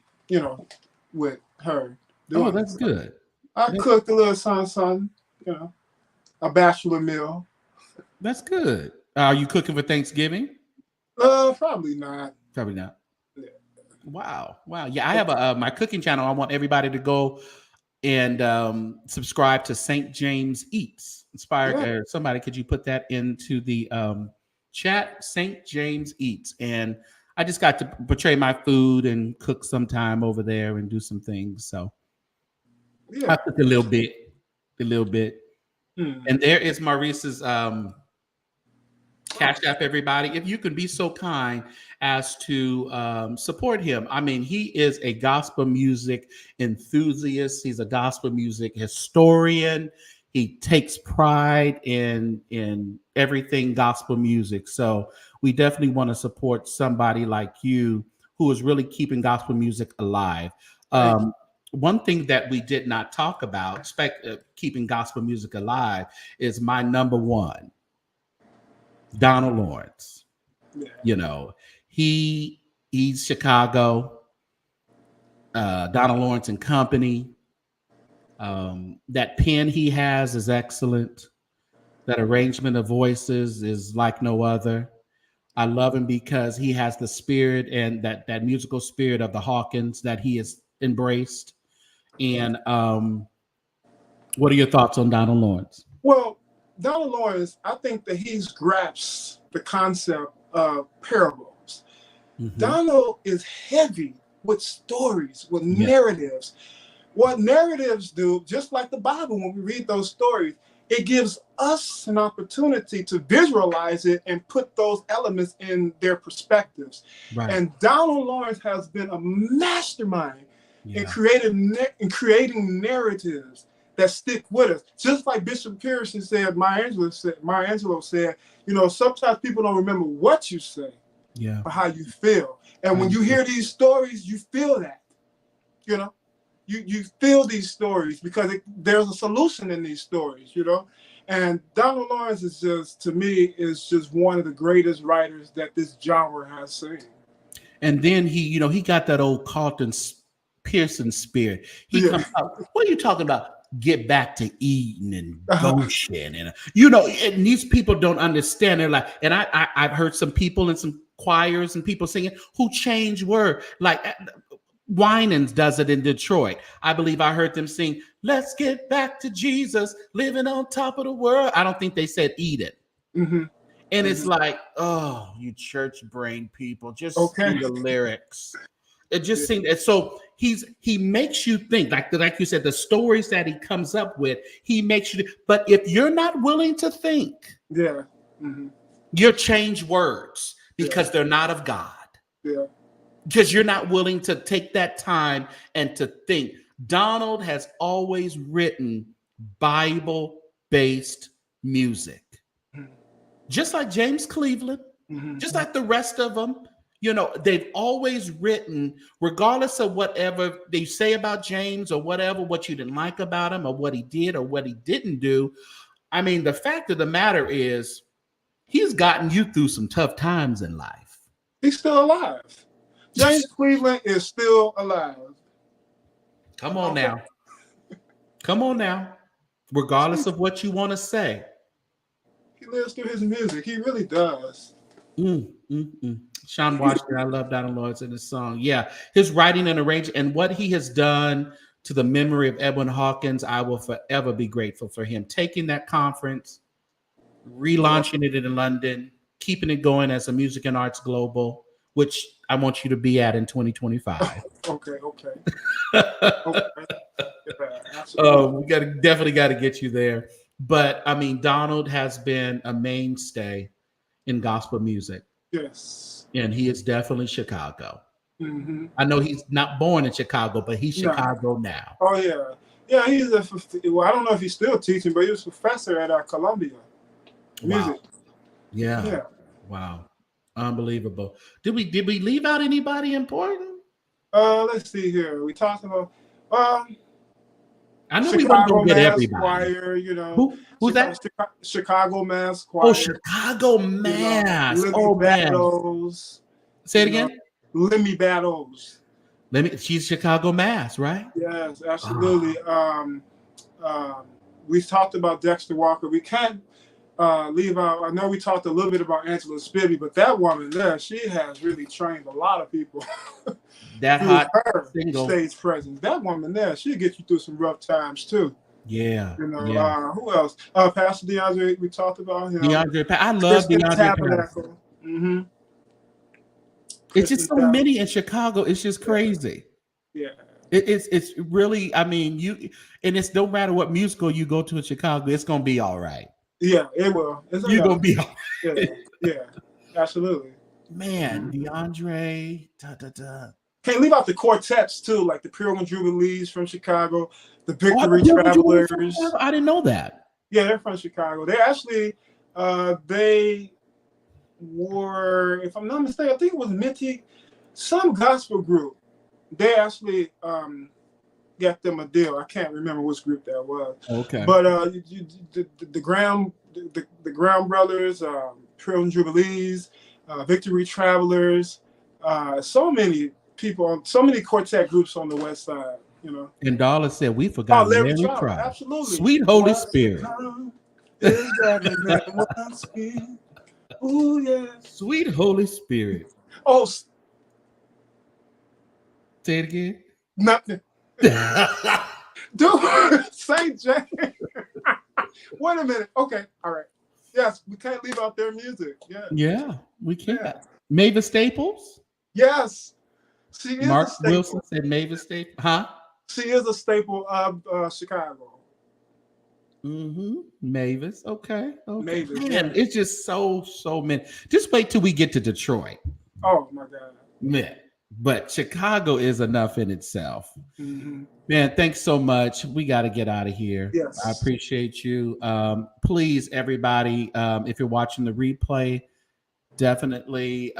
with her. Oh, that's good. I cooked a little something, a bachelor meal. That's good. Are you cooking for Thanksgiving? Probably not. Probably not. Yeah. Wow. Yeah, I have my cooking channel. I want everybody to go and subscribe to St. James Eats. Inspired. Somebody, could you put that into the chat? St. James Eats. And I just got to portray my food and cook some time over there and do some things. So I cook a little bit. And there is Maurice's CashApp, everybody. If you could be so kind as to support him. I mean, he is a gospel music enthusiast. He's a gospel music historian. He takes pride in everything gospel music. So we definitely want to support somebody like you who is really keeping gospel music alive. One thing that we did not talk about, keeping gospel music alive, is my number one, Donald Lawrence. Yeah. He's Chicago, Donald Lawrence and Company. That pen he has is excellent. That arrangement of voices is like no other. I love him because he has the spirit and that musical spirit of the Hawkins that he has embraced. And what are your thoughts on Donald Lawrence? Well, Donald Lawrence, I think that he's grasped the concept of parables. Donald is heavy with stories, with narratives. What narratives do, just like the Bible, when we read those stories, it gives us an opportunity to visualize it and put those elements in their perspectives. Right. And Donald Lawrence has been a mastermind in creating narratives that stick with us. Just like Bishop Pearson said, Maya Angelou said, you know, sometimes people don't remember what you say, Yeah. but how you feel. And when you hear these stories, you feel that, you know, you feel these stories because there's a solution in these stories, you know. And Donald Lawrence is just, to me, is just one of the greatest writers that this genre has seen. And then he got that old Carlton Pearson spirit. He comes out. What are you talking about? Get back to Eden and Goshen, and and these people don't understand. They're like, and I've heard some people in some choirs and people singing who change word. Like Winans does it in Detroit. I believe I heard them sing, "Let's get back to Jesus, living on top of the world." I don't think they said Eden. Mm-hmm. And it's like, oh, you church brain people, just sing the lyrics. It just seems, and so he makes you think, like you said, the stories that he comes up with, he makes you. But if you're not willing to think, you'll change words because they're not of God. Yeah. Because you're not willing to take that time and to think. Donald has always written Bible-based music. Just like James Cleveland, just like the rest of them, they've always written, regardless of whatever they say about James or whatever, what you didn't like about him or what he did or what he didn't do. I mean, the fact of the matter is, he's gotten you through some tough times in life. He's still alive. James Cleveland is still alive. Come on now. Come on now. Regardless of what you want to say. He lives through his music. He really does. Sean Washington, I love Donald Lawrence in his song. Yeah, his writing and arranging and what he has done to the memory of Edwin Hawkins, I will forever be grateful for him. Taking that conference, relaunching it in London, keeping it going as a Music and Arts Global, which I want you to be at in 2025. Okay. We definitely got to get you there. But I mean, Donald has been a mainstay in gospel music. Yes. And he is definitely Chicago. Mm-hmm. I know he's not born in Chicago, but he's Chicago now. Oh, yeah. Yeah, he's I don't know if he's still teaching, but he was a professor at Columbia. Music. Wow. Yeah. Wow. Unbelievable. Did we leave out anybody important? Let's see here. We talked about I know Chicago we don't get everybody. Choir, Who's that? Chicago Mass Choir. Oh, Chicago Mass. Battles. Say it again. Lemmy Battles. She's Chicago Mass, right? Yes, absolutely. We talked about Dexter Walker. We can't leave out. I know we talked a little bit about Angela Spivey, but that woman there, she has really trained a lot of people. That hot single stage presence. That woman there, she'll get you through some rough times too. Yeah. Who else? Pastor DeAndre, we talked about him. I love DeAndre. Mm-hmm. It's just so many in Chicago. It's just crazy. Yeah. It's really, I mean, it's no matter what musical you go to in Chicago, it's gonna be all right. Yeah, it will. You're gonna be all right. Yeah, absolutely. Man, DeAndre, Can't leave out the quartets too, like the Pure Jubilees from Chicago, the Victory Travelers. I didn't know that. Yeah, they're from Chicago. They're actually, they were, if I'm not mistaken, I think it was Minty, some gospel group. They actually got them a deal. I can't remember which group that was. Okay. But the Graham Brothers, Pure Jubilees, Victory Travelers, so many people, so many quartet groups on the west side, And Darla said, we forgot Larry Cry. Absolutely. Sweet Holy Spirit. Ooh, yeah. Sweet Holy Spirit. Oh, say it again. Nothing. Dude, St. James. Wait a minute. Okay. All right. Yes, we can't leave out their music. Yeah, we can't. Yeah. Mavis Staples? Yes. She is Mark a staple. Wilson said Mavis Staples. Huh? She is a staple of Chicago. Mavis. Okay. Mavis. Man, it's just so many. Just wait till we get to Detroit. Oh my God. Yeah. but Chicago is enough in itself. Mhm. Man, thanks so much. We got to get out of here. I Yes. appreciate you. Please, everybody, if you're watching the replay, definitely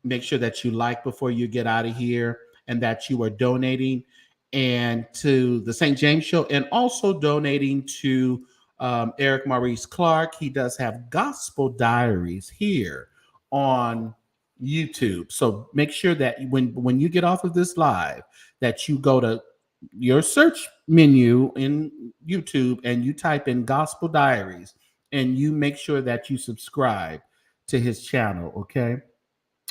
make sure that you like before you get out of here and that you are donating and to the St. James Show and also donating to Eric Maurice Clark. He does have gospel diaries here on YouTube. So make sure that when you get off of this live, that you go to your search menu in YouTube and you type in gospel diaries and you make sure that you subscribe to his channel. Okay,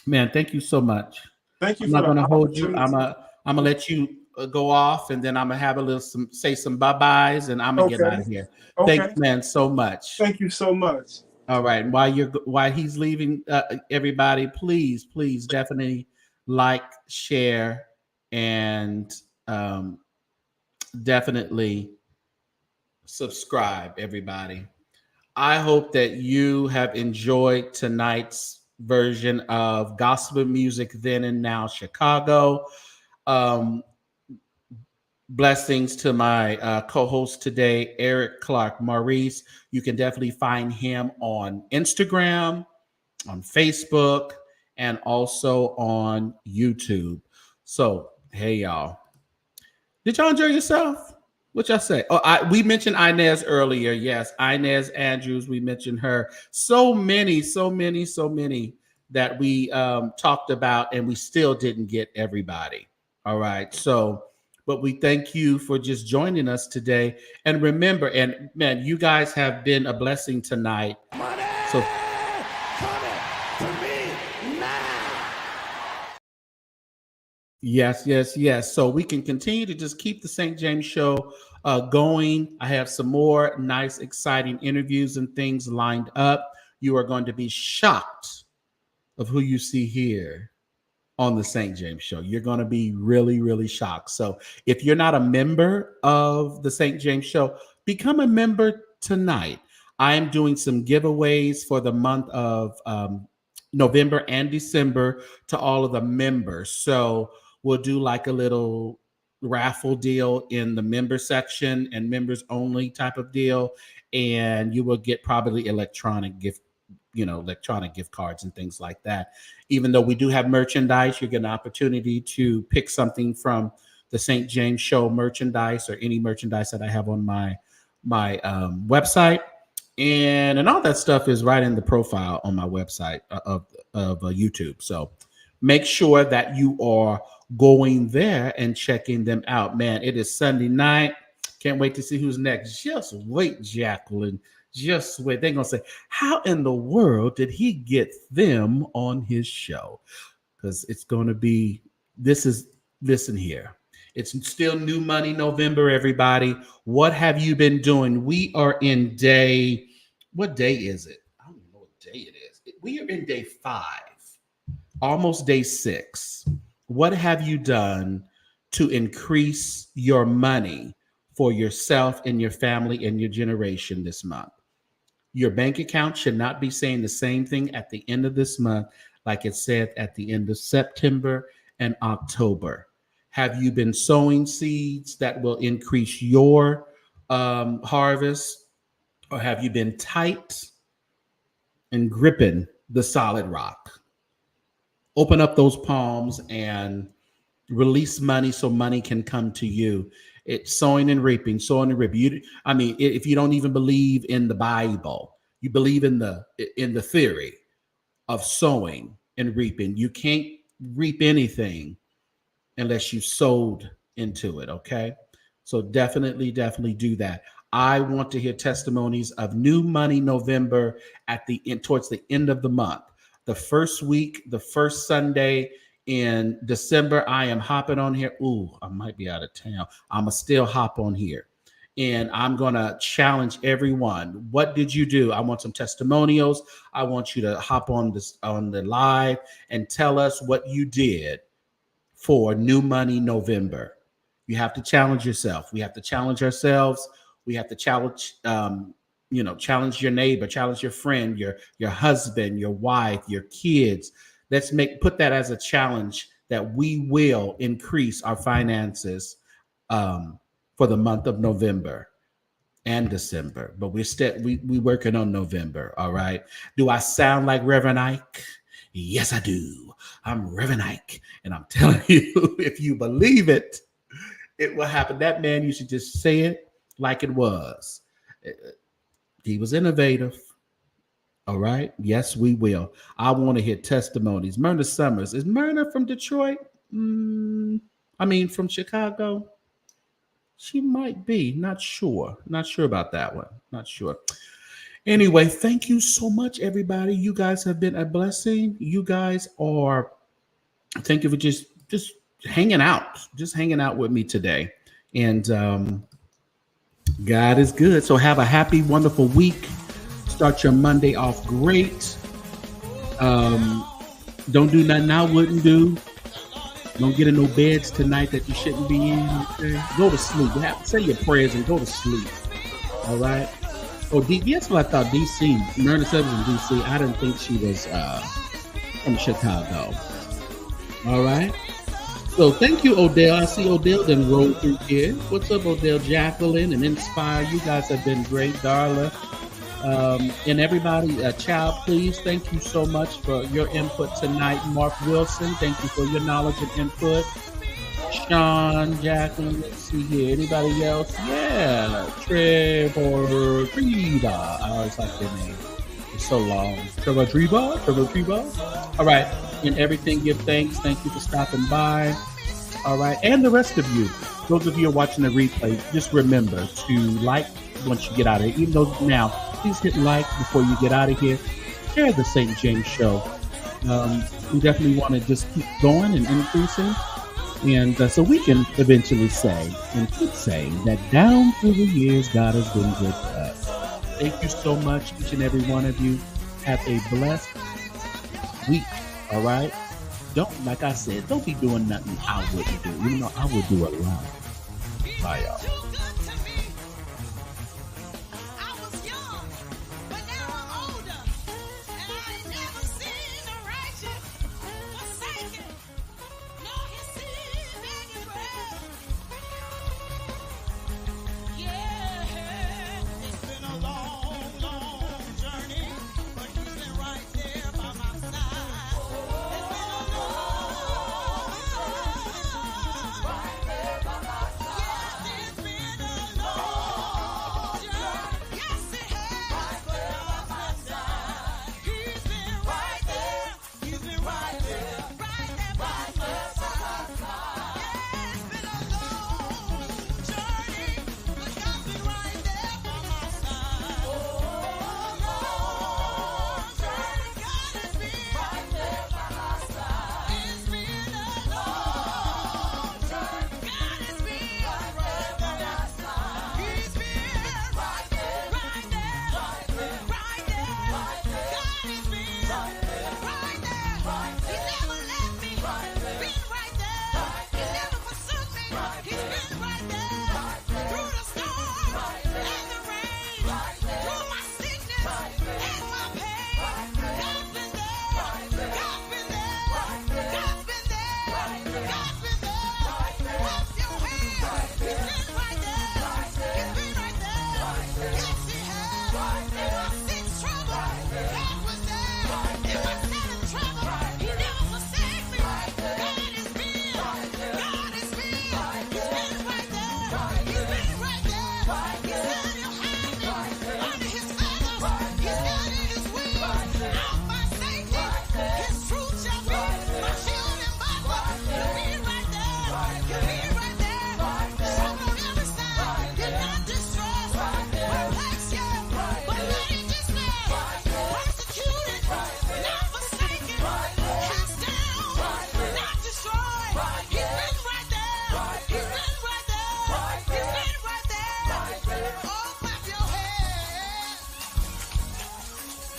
man. Thank you so much. Thank you I'm for not the gonna hold you. opportunity. I'm gonna let you go off, and then I'm gonna have a little say some bye byes, and I'm gonna get out Okay. of here. Okay. Thanks, man, so much. Thank you so much. All right, while he's leaving, everybody, please, definitely like, share, and definitely subscribe, everybody. I hope that you have enjoyed tonight's version of Gospel Music Then and Now Chicago. Um, Blessings to my co-host today, Eric Clark Maurice. You can definitely find him on Instagram, on Facebook, and also on YouTube. So, hey y'all. Did y'all enjoy yourself? What y'all say? Oh, we mentioned Inez earlier. Yes, Inez Andrews. We mentioned her. So many that we talked about, and we still didn't get everybody. All right. So, but we thank you for just joining us today. And remember, and man, you guys have been a blessing tonight. So. Yes. So we can continue to just keep the St. James Show going. I have some more nice, exciting interviews and things lined up. You are going to be shocked of who you see here on the St. James Show. You're going to be really shocked. So if you're not a member of the St. James Show, become a member tonight. I am doing some giveaways for the month of November and December to all of the members. So we'll do like a little raffle deal in the member section and members only type of deal. And you will get probably electronic gift cards and things like that. Even though we do have merchandise, you get an opportunity to pick something from the St. James Show merchandise or any merchandise that I have on my website. And all that stuff is right in the profile on my website of YouTube. So make sure that you are going there and checking them out. Man, it is Sunday night. Can't wait to see who's next. Just wait, Jacqueline. Just wait. They're going to say, how in the world did he get them on his show? Because it's going to be, listen here. It's still New Money November, everybody. What have you been doing? We are in what day is it? I don't even know what day it is. We are in day 5, almost day 6. What have you done to increase your money for yourself and your family and your generation this month? Your bank account should not be saying the same thing at the end of this month like it said at the end of September and October. Have you been sowing seeds that will increase your harvest, or have you been tight and gripping the solid rock? Open up those palms and release money so money can come to you. It's sowing and reaping. If you don't even believe in the Bible, you believe in the theory of sowing and reaping. You can't reap anything unless you sowed into it. Okay. So definitely do that. I want to hear testimonies of New Money November towards the end of the month. The first week, the first Sunday in December, I am hopping on here. Ooh, I might be out of town. I'm going to still hop on here. And I'm going to challenge everyone. What did you do? I want some testimonials. I want you to hop on the live and tell us what you did for New Money November. You have to challenge yourself. We have to challenge ourselves. We have to challenge, challenge your neighbor, challenge your friend, your husband, your wife, your kids. Let's put that as a challenge that we will increase our finances for the month of November and December, but we working on November. All right. Do I sound like Reverend Ike? Yes, I do. I'm Reverend Ike, and I'm telling you, if you believe it, it will happen. That man, you should just say it like it was. He was innovative. All right. Yes, we will. I want to hear testimonies. Myrna Summers. Is Myrna from Detroit? From Chicago? She might be. Not sure. Not sure about that one. Not sure. Anyway, thank you so much, everybody. You guys have been a blessing. You guys are. Thank you for just hanging out. Just hanging out with me today. And God is good. So have a happy, wonderful week. Start your Monday off great. Don't do nothing I wouldn't do. Don't get in no beds tonight that you shouldn't be in. Okay? Go to sleep. Say your prayers and go to sleep. All right. Oh, that's what I thought. DC. Myrna Summers in DC. I didn't think she was from Chicago. All right. So thank you, Odell. I see Odell then roll through here. What's up, Odell? Jacqueline and Inspire. You guys have been great, Darla. And everybody, child, please, thank you so much for your input tonight. Mark Wilson, thank you for your knowledge and input. Sean, Jacqueline, let's see here. Anybody else? Yeah, Trevor Treva. I always like their name. It's so long. Trevor Treva. All right. And everything, give thanks. Thank you for stopping by. All right. And the rest of you, those of you who are watching the replay, just remember to like once you get out of here. Even though now, please hit like before you get out of here. Share the St. James Show. We definitely want to just keep going and increasing. And so we can eventually say and keep saying that down through the years, God has been good to us. Thank you so much, each and every one of you. Have a blessed week. All right? Like I said, don't be doing nothing I wouldn't do. You know, I would do a lot. Bye, y'all.